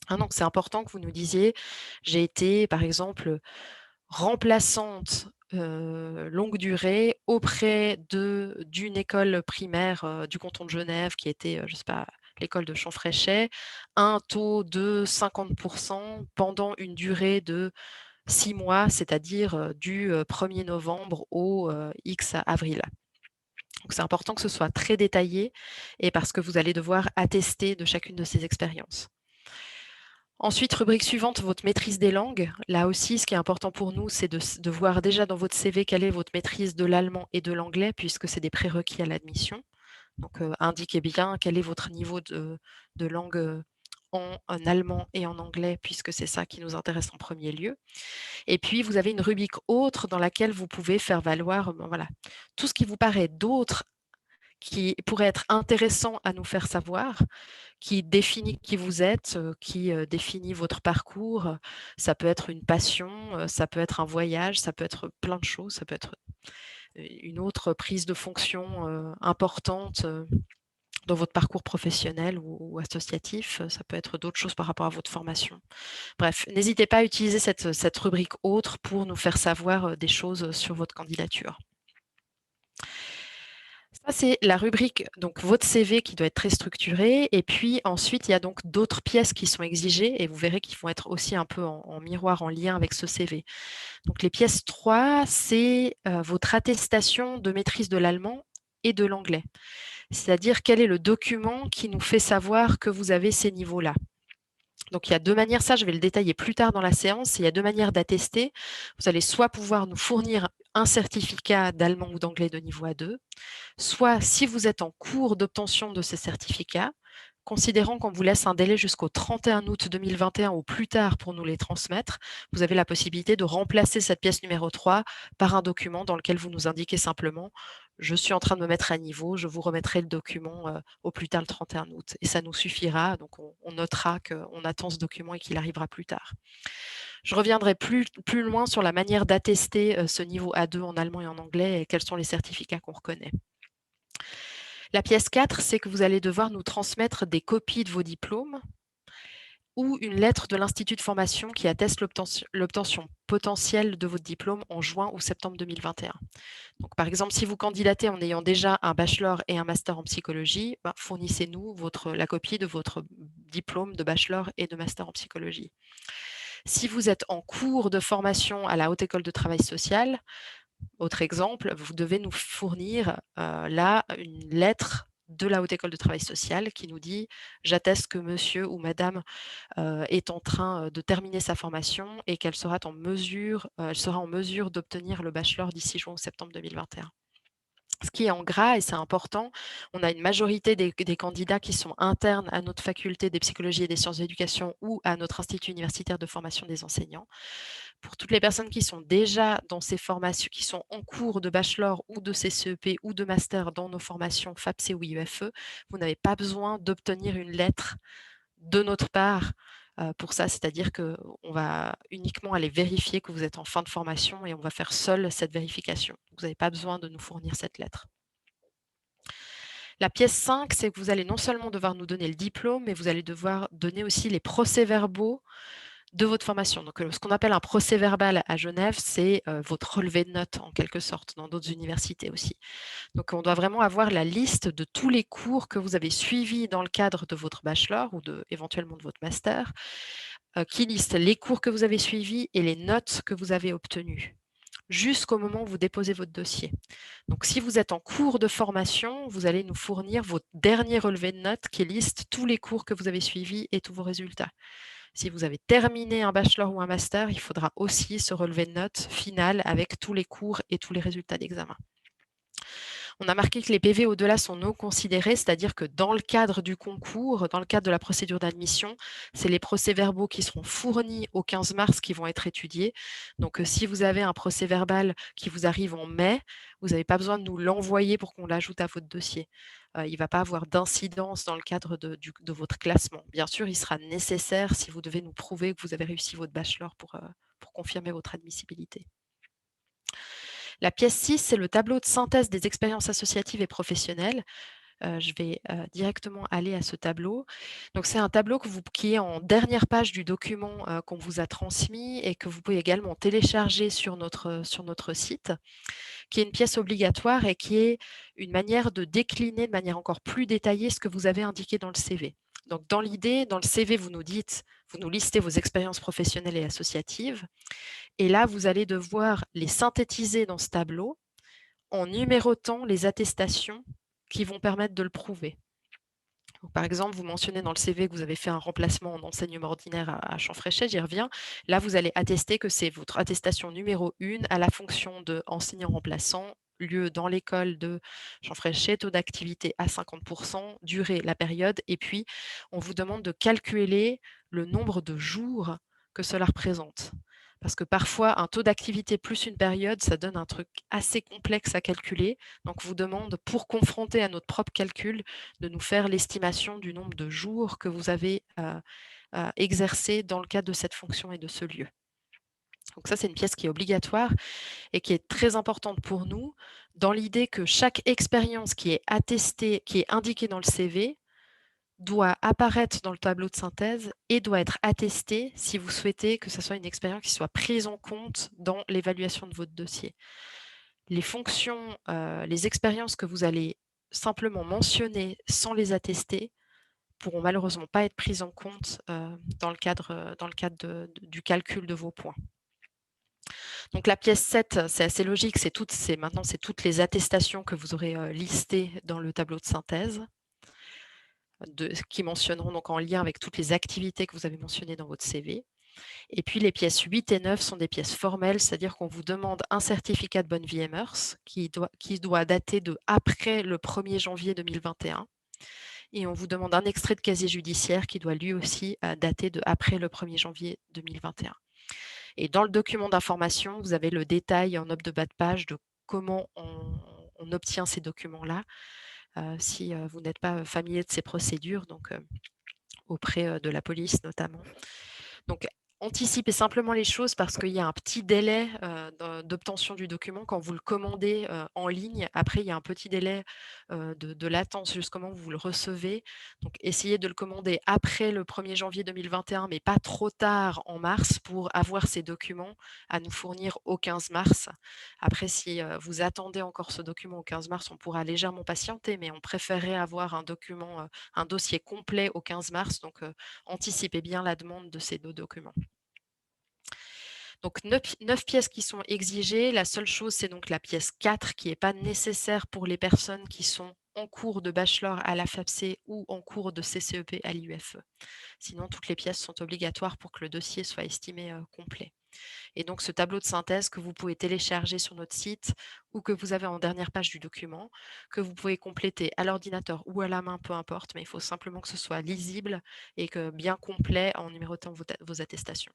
Donc, c'est important que vous nous disiez, j'ai été, par exemple, remplaçante longue durée auprès d'une école primaire du canton de Genève qui était, je sais pas, l'école de Champfréchet, un taux de 50% pendant une durée de 6 mois, c'est-à-dire du 1er novembre au X avril. Donc c'est important que ce soit très détaillé et parce que vous allez devoir attester de chacune de ces expériences. Ensuite, rubrique suivante, votre maîtrise des langues. Là aussi, ce qui est important pour nous, c'est de voir déjà dans votre CV quelle est votre maîtrise de l'allemand et de l'anglais, puisque c'est des prérequis à l'admission. Donc, indiquez bien quel est votre niveau de langue en allemand et en anglais, puisque c'est ça qui nous intéresse en premier lieu. Et puis, vous avez une rubrique autre dans laquelle vous pouvez faire valoir voilà, tout ce qui vous paraît d'autre qui pourrait être intéressant à nous faire savoir, qui définit qui vous êtes, qui définit votre parcours. Ça peut être une passion, ça peut être un voyage, ça peut être plein de choses, ça peut être une autre prise de fonction importante dans votre parcours professionnel ou associatif. Ça peut être d'autres choses par rapport à votre formation. Bref, n'hésitez pas à utiliser cette rubrique autre pour nous faire savoir des choses sur votre candidature. Ça, c'est la rubrique, donc votre CV qui doit être très structuré. Et puis ensuite, il y a donc d'autres pièces qui sont exigées et vous verrez qu'ils vont être aussi un peu en miroir, en lien avec ce CV. Donc les pièces 3, c'est votre attestation de maîtrise de l'allemand et de l'anglais. C'est-à-dire quel est le document qui nous fait savoir que vous avez ces niveaux-là. Donc, il y a deux manières, ça je vais le détailler plus tard dans la séance, il y a deux manières d'attester. Vous allez soit pouvoir nous fournir un certificat d'allemand ou d'anglais de niveau A2, soit si vous êtes en cours d'obtention de ces certificats, considérant qu'on vous laisse un délai jusqu'au 31 août 2021 ou plus tard pour nous les transmettre, vous avez la possibilité de remplacer cette pièce numéro 3 par un document dans lequel vous nous indiquez simplement « Je suis en train de me mettre à niveau, je vous remettrai le document au plus tard le 31 août ». Et ça nous suffira, donc on notera qu'on attend ce document et qu'il arrivera plus tard. Je reviendrai plus loin sur la manière d'attester ce niveau A2 en allemand et en anglais et quels sont les certificats qu'on reconnaît. La pièce 4, c'est que vous allez devoir nous transmettre des copies de vos diplômes ou une lettre de l'institut de formation qui atteste l'obtention potentielle de votre diplôme en juin ou septembre 2021. Donc, par exemple, si vous candidatez en ayant déjà un bachelor et un master en psychologie, fournissez-nous la copie de votre diplôme de bachelor et de master en psychologie. Si vous êtes en cours de formation à la Haute École de Travail Social, autre exemple, vous devez nous fournir là une lettre de la Haute École de Travail Social qui nous dit « J'atteste que monsieur ou madame est en train de terminer sa formation et qu'elle sera en mesure d'obtenir le bachelor d'ici juin ou septembre 2021 ». Ce qui est en gras, et c'est important, on a une majorité des candidats qui sont internes à notre faculté des psychologies et des sciences de l'éducation ou à notre institut universitaire de formation des enseignants. Pour toutes les personnes qui sont déjà dans ces formations, qui sont en cours de bachelor ou de CCEP ou de master dans nos formations FAPSE ou IEFE, vous n'avez pas besoin d'obtenir une lettre de notre part pour ça, c'est-à-dire qu'on va uniquement aller vérifier que vous êtes en fin de formation et on va faire seul cette vérification. Vous n'avez pas besoin de nous fournir cette lettre. La pièce 5, c'est que vous allez non seulement devoir nous donner le diplôme, mais vous allez devoir donner aussi les procès-verbaux de votre formation. Donc, ce qu'on appelle un procès-verbal à Genève, c'est votre relevé de notes en quelque sorte, dans d'autres universités aussi. Donc, on doit vraiment avoir la liste de tous les cours que vous avez suivis dans le cadre de votre bachelor ou éventuellement de votre master, qui liste les cours que vous avez suivis et les notes que vous avez obtenues jusqu'au moment où vous déposez votre dossier. Donc, si vous êtes en cours de formation, vous allez nous fournir votre dernier relevé de notes qui liste tous les cours que vous avez suivis et tous vos résultats. Si vous avez terminé un bachelor ou un master, il faudra aussi ce relevé de notes final avec tous les cours et tous les résultats d'examen. On a marqué que les PV au-delà sont non considérés, c'est-à-dire que dans le cadre du concours, dans le cadre de la procédure d'admission, c'est les procès-verbaux qui seront fournis au 15 mars qui vont être étudiés. Donc, si vous avez un procès-verbal qui vous arrive en mai, vous n'avez pas besoin de nous l'envoyer pour qu'on l'ajoute à votre dossier. Il ne va pas avoir d'incidence dans le cadre de votre classement. Bien sûr, il sera nécessaire si vous devez nous prouver que vous avez réussi votre bachelor pour confirmer votre admissibilité. La pièce 6, c'est le tableau de synthèse des expériences associatives et professionnelles. Je vais directement aller à ce tableau. Donc, c'est un tableau qui est en dernière page du document qu'on vous a transmis et que vous pouvez également télécharger sur notre site, qui est une pièce obligatoire et qui est une manière de décliner de manière encore plus détaillée ce que vous avez indiqué dans le CV. Donc, dans l'idée, dans le CV, vous nous listez vos expériences professionnelles et associatives. Et là, vous allez devoir les synthétiser dans ce tableau en numérotant les attestations qui vont permettre de le prouver. Donc, par exemple, vous mentionnez dans le CV que vous avez fait un remplacement en enseignement ordinaire à Champfréchet, j'y reviens. Là, vous allez attester que c'est votre attestation numéro 1 à la fonction d'enseignant remplaçant, lieu dans l'école de Champfréchet, taux d'activité à 50%, durée, la période, et puis on vous demande de calculer le nombre de jours que cela représente. Parce que parfois, un taux d'activité plus une période, ça donne un truc assez complexe à calculer. Donc, on vous demande, pour confronter à notre propre calcul, de nous faire l'estimation du nombre de jours que vous avez exercé dans le cadre de cette fonction et de ce lieu. Donc ça, c'est une pièce qui est obligatoire et qui est très importante pour nous, dans l'idée que chaque expérience qui est attestée, qui est indiquée dans le CV, doit apparaître dans le tableau de synthèse et doit être attestée si vous souhaitez que ce soit une expérience qui soit prise en compte dans l'évaluation de votre dossier. Les fonctions, les expériences que vous allez simplement mentionner sans les attester pourront malheureusement pas être prises en compte dans le cadre du calcul de vos points. Donc la pièce 7, c'est assez logique, maintenant c'est toutes les attestations que vous aurez listées dans le tableau de synthèse, qui mentionneront donc en lien avec toutes les activités que vous avez mentionnées dans votre CV. Et puis les pièces 8 et 9 sont des pièces formelles, c'est-à-dire qu'on vous demande un certificat de bonne vie et mœurs qui doit dater de après le 1er janvier 2021. Et on vous demande un extrait de casier judiciaire qui doit lui aussi dater de après le 1er janvier 2021. Et dans le document d'information, vous avez le détail en note de bas de page de comment on obtient ces documents-là, si vous n'êtes pas familier de ces procédures, donc auprès de la police notamment. Donc, anticipez simplement les choses parce qu'il y a un petit délai d'obtention du document quand vous le commandez en ligne. Après, il y a un petit délai de latence jusqu'au moment où vous le recevez. Donc, essayez de le commander après le 1er janvier 2021, mais pas trop tard en mars pour avoir ces documents à nous fournir au 15 mars. Après, si vous attendez encore ce document au 15 mars, on pourra légèrement patienter, mais on préférerait avoir un document, un dossier complet au 15 mars. Donc, anticipez bien la demande de ces 2 documents. Donc 9 pièces qui sont exigées. La seule chose, c'est donc la pièce 4 qui n'est pas nécessaire pour les personnes qui sont en cours de bachelor à la FAPC ou en cours de CCEP à l'IUFE. Sinon, toutes les pièces sont obligatoires pour que le dossier soit estimé complet. Et donc, ce tableau de synthèse que vous pouvez télécharger sur notre site ou que vous avez en dernière page du document, que vous pouvez compléter à l'ordinateur ou à la main, peu importe, mais il faut simplement que ce soit lisible et que bien complet en numérotant vos attestations.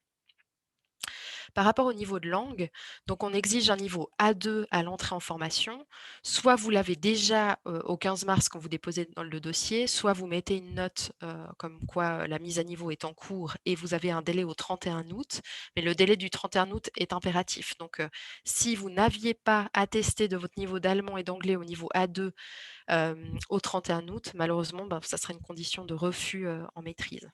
Par rapport au niveau de langue, donc on exige un niveau A2 à l'entrée en formation. Soit vous l'avez déjà au 15 mars quand vous déposez dans le dossier, soit vous mettez une note comme quoi la mise à niveau est en cours et vous avez un délai au 31 août. Mais le délai du 31 août est impératif. Donc, si vous n'aviez pas attesté de votre niveau d'allemand et d'anglais au niveau A2 au 31 août, malheureusement, ça sera une condition de refus en maîtrise.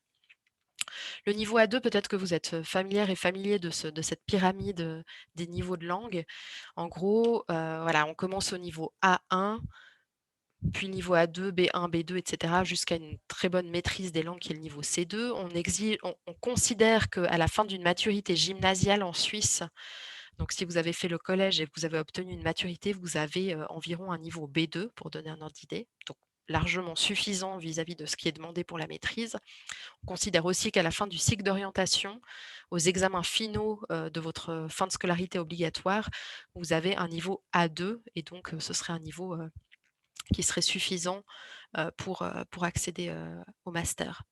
Le niveau A2, peut-être que vous êtes familière et familier de cette pyramide des niveaux de langue. En gros, voilà, on commence au niveau A1, puis niveau A2, B1, B2, etc., jusqu'à une très bonne maîtrise des langues qui est le niveau C2. On considère qu'à la fin d'une maturité gymnasiale en Suisse, donc si vous avez fait le collège et que vous avez obtenu une maturité, vous avez environ un niveau B2, pour donner un ordre d'idée. Donc, largement suffisant vis-à-vis de ce qui est demandé pour la maîtrise. On considère aussi qu'à la fin du cycle d'orientation, aux examens finaux de votre fin de scolarité obligatoire, vous avez un niveau A2 et donc ce serait un niveau qui serait suffisant pour accéder au master.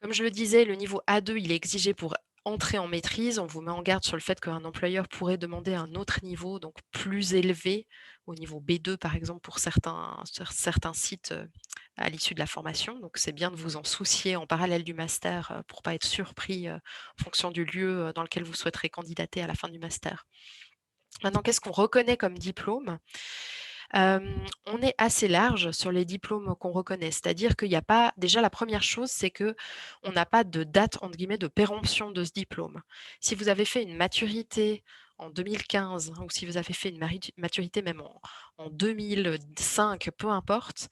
Comme je le disais, le niveau A2, il est exigé pour entrer en maîtrise. On vous met en garde sur le fait qu'un employeur pourrait demander un autre niveau, donc plus élevé, au niveau B2 par exemple, pour certains sites à l'issue de la formation. Donc c'est bien de vous en soucier en parallèle du master pour ne pas être surpris en fonction du lieu dans lequel vous souhaiterez candidater à la fin du master. Maintenant, qu'est-ce qu'on reconnaît comme diplôme? On est assez large sur les diplômes qu'on reconnaît. C'est-à-dire qu'il y a pas déjà la première chose, c'est qu'on n'a pas de date entre guillemets «de péremption» de ce diplôme. Si vous avez fait une maturité en 2015 ou si vous avez fait une maturité même en 2005, peu importe,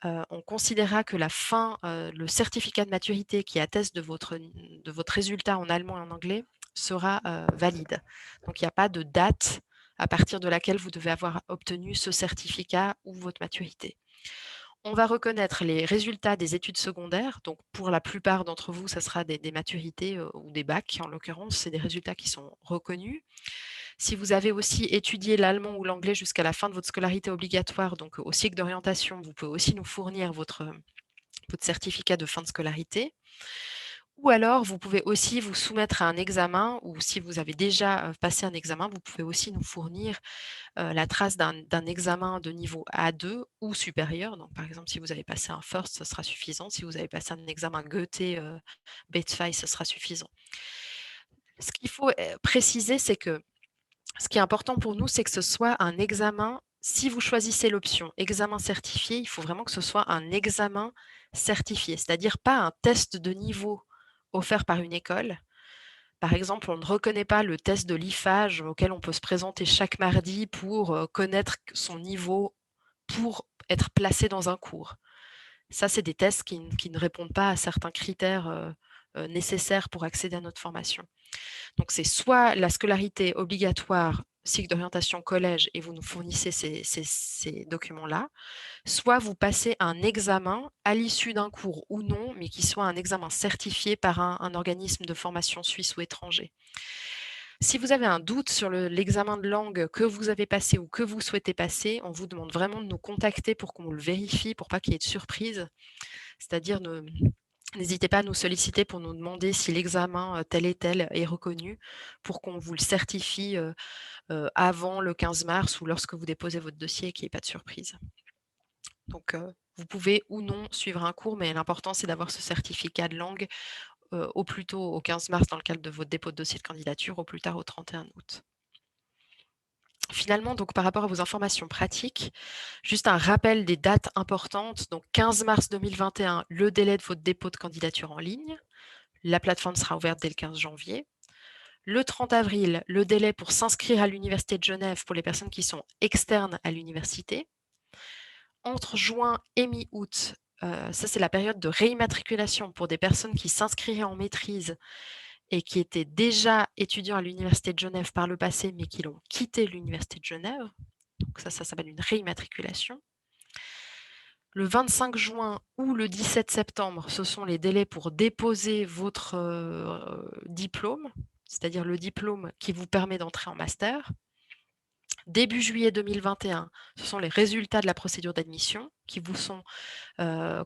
on considérera que la fin, le certificat de maturité qui atteste de votre résultat en allemand et en anglais sera, valide. Donc il n'y a pas de date à partir de laquelle vous devez avoir obtenu ce certificat ou votre maturité. On va reconnaître les résultats des études secondaires. Donc pour la plupart d'entre vous, ça sera des maturités, ou des bacs en l'occurrence, c'est des résultats qui sont reconnus. Si vous avez aussi étudié l'allemand ou l'anglais jusqu'à la fin de votre scolarité obligatoire, donc au cycle d'orientation, vous pouvez aussi nous fournir votre certificat de fin de scolarité. Ou alors, vous pouvez aussi vous soumettre à un examen ou si vous avez déjà passé un examen, vous pouvez aussi nous fournir la trace d'un examen de niveau A2 ou supérieur. Donc, par exemple, si vous avez passé un FIRST, ce sera suffisant. Si vous avez passé un examen Goethe, B2, ce sera suffisant. Ce qu'il faut préciser, c'est que ce qui est important pour nous, c'est que ce soit un examen. Si vous choisissez l'option examen certifié, il faut vraiment que ce soit un examen certifié, c'est-à-dire pas un test de niveau offert par une école. Par exemple, on ne reconnaît pas le test de l'IFAGE auquel on peut se présenter chaque mardi pour connaître son niveau pour être placé dans un cours. Ça, c'est des tests qui ne répondent pas à certains critères nécessaires pour accéder à notre formation. Donc, c'est soit la scolarité obligatoire, cycle d'orientation collège, et vous nous fournissez ces documents-là, soit vous passez un examen à l'issue d'un cours ou non, mais qui soit un examen certifié par un organisme de formation suisse ou étranger. Si vous avez un doute sur l'examen de langue que vous avez passé ou que vous souhaitez passer, on vous demande vraiment de nous contacter pour qu'on le vérifie, pour pas qu'il y ait de surprise. C'est-à-dire, n'hésitez pas à nous solliciter pour nous demander si l'examen tel et tel est reconnu, pour qu'on vous le certifie avant le 15 mars ou lorsque vous déposez votre dossier et qu'il n'y ait pas de surprise. Donc, vous pouvez ou non suivre un cours, mais l'important, c'est d'avoir ce certificat de langue au plus tôt au 15 mars dans le cadre de votre dépôt de dossier de candidature, au plus tard au 31 août. Finalement, donc par rapport à vos informations pratiques, juste un rappel des dates importantes. Donc 15 mars 2021, le délai de votre dépôt de candidature en ligne. La plateforme sera ouverte dès le 15 janvier. Le 30 avril, le délai pour s'inscrire à l'Université de Genève pour les personnes qui sont externes à l'université. Entre juin et mi-août, ça c'est la période de réimmatriculation pour des personnes qui s'inscriraient en maîtrise et qui étaient déjà étudiants à l'Université de Genève par le passé, mais qui l'ont quitté l'Université de Genève. Donc ça s'appelle une réimmatriculation. Le 25 juin ou le 17 septembre, ce sont les délais pour déposer votre diplôme, c'est-à-dire le diplôme qui vous permet d'entrer en master. Début juillet 2021, ce sont les résultats de la procédure d'admission qui vous sont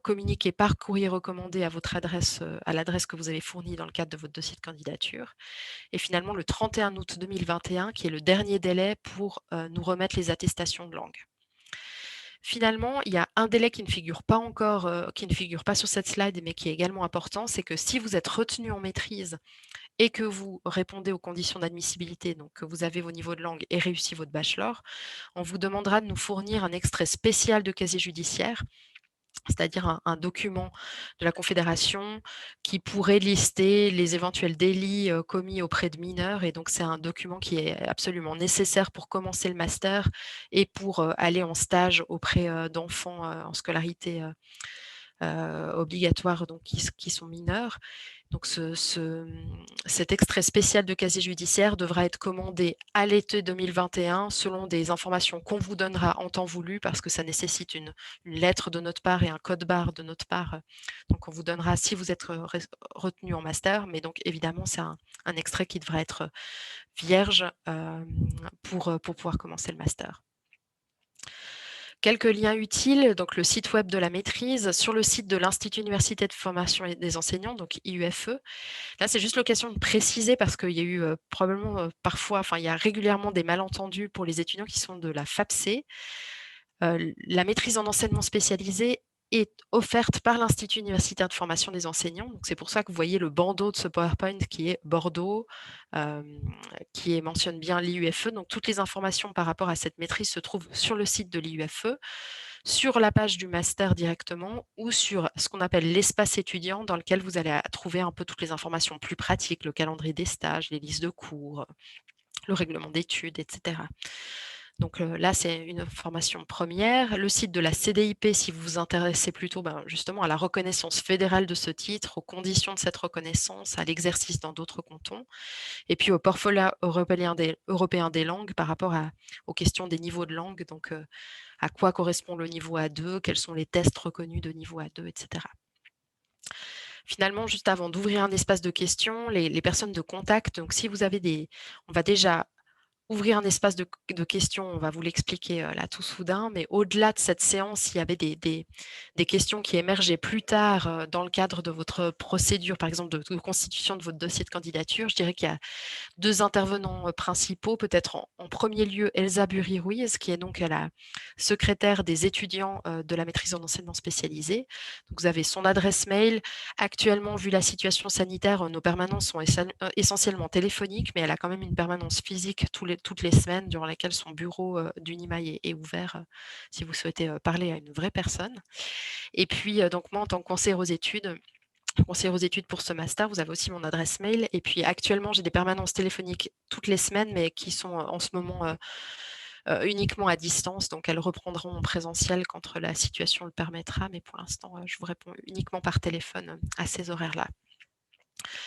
communiqués par courrier recommandé à votre adresse, à l'adresse que vous avez fournie dans le cadre de votre dossier de candidature. Et finalement, le 31 août 2021, qui est le dernier délai pour nous remettre les attestations de langue. Finalement, il y a un délai qui ne figure pas encore, qui ne figure pas sur cette slide, mais qui est également important, c'est que si vous êtes retenu en maîtrise et que vous répondez aux conditions d'admissibilité, donc que vous avez vos niveaux de langue et réussi votre bachelor, on vous demandera de nous fournir un extrait spécial de casier judiciaire, c'est-à-dire un document de la Confédération qui pourrait lister les éventuels délits commis auprès de mineurs. Et donc, c'est un document qui est absolument nécessaire pour commencer le master et pour aller en stage auprès d'enfants en scolarité obligatoires, donc qui sont mineurs. Donc cet extrait spécial de casier judiciaire devra être commandé à l'été 2021 selon des informations qu'on vous donnera en temps voulu, parce que ça nécessite une lettre de notre part et un code barre de notre part. Donc on vous donnera si vous êtes retenu en master, mais donc évidemment c'est un extrait qui devra être vierge pour pouvoir commencer le master. Quelques liens utiles, donc le site web de la maîtrise, sur le site de l'Institut Université de Formation et des enseignants, donc IUFE. Là, c'est juste l'occasion de préciser parce qu'il y a eu, probablement, parfois, enfin, il y a régulièrement des malentendus pour les étudiants qui sont de la FAPSE. La maîtrise en enseignement spécialisé est offerte par l'Institut universitaire de formation des enseignants. Donc, c'est pour ça que vous voyez le bandeau de ce PowerPoint qui est Bordeaux, mentionne bien l'IUFE. Donc, toutes les informations par rapport à cette maîtrise se trouvent sur le site de l'IUFE, sur la page du master directement ou sur ce qu'on appelle l'espace étudiant dans lequel vous allez trouver un peu toutes les informations plus pratiques, le calendrier des stages, les listes de cours, le règlement d'études, etc. Donc là, c'est une formation première. Le site de la CDIP, si vous vous intéressez plutôt justement à la reconnaissance fédérale de ce titre, aux conditions de cette reconnaissance, à l'exercice dans d'autres cantons, et puis au portfolio européen des langues par rapport aux questions des niveaux de langue, donc à quoi correspond le niveau A2, quels sont les tests reconnus de niveau A2, etc. Finalement, juste avant d'ouvrir un espace de questions, les personnes de contact, donc si vous avez on va déjà ouvrir un espace de questions, on va vous l'expliquer là tout soudain, mais au-delà de cette séance, il y avait des questions qui émergeaient plus tard dans le cadre de votre procédure, par exemple de constitution de votre dossier de candidature. Je dirais qu'il y a deux intervenants principaux, peut-être en premier lieu Elsa Bury-Ruiz, qui est donc la secrétaire des étudiants de la maîtrise en enseignement spécialisé. Donc, vous avez son adresse mail. Actuellement, vu la situation sanitaire, nos permanences sont essentiellement téléphoniques, mais elle a quand même une permanence physique toutes les semaines, durant laquelle son bureau d'Unimail est ouvert si vous souhaitez parler à une vraie personne. Et puis, donc moi, en tant que conseillère aux études pour ce master, vous avez aussi mon adresse mail. Et puis actuellement, j'ai des permanences téléphoniques toutes les semaines, mais qui sont en ce moment uniquement à distance. Donc, elles reprendront en présentiel quand la situation le permettra. Mais pour l'instant, je vous réponds uniquement par téléphone à ces horaires-là.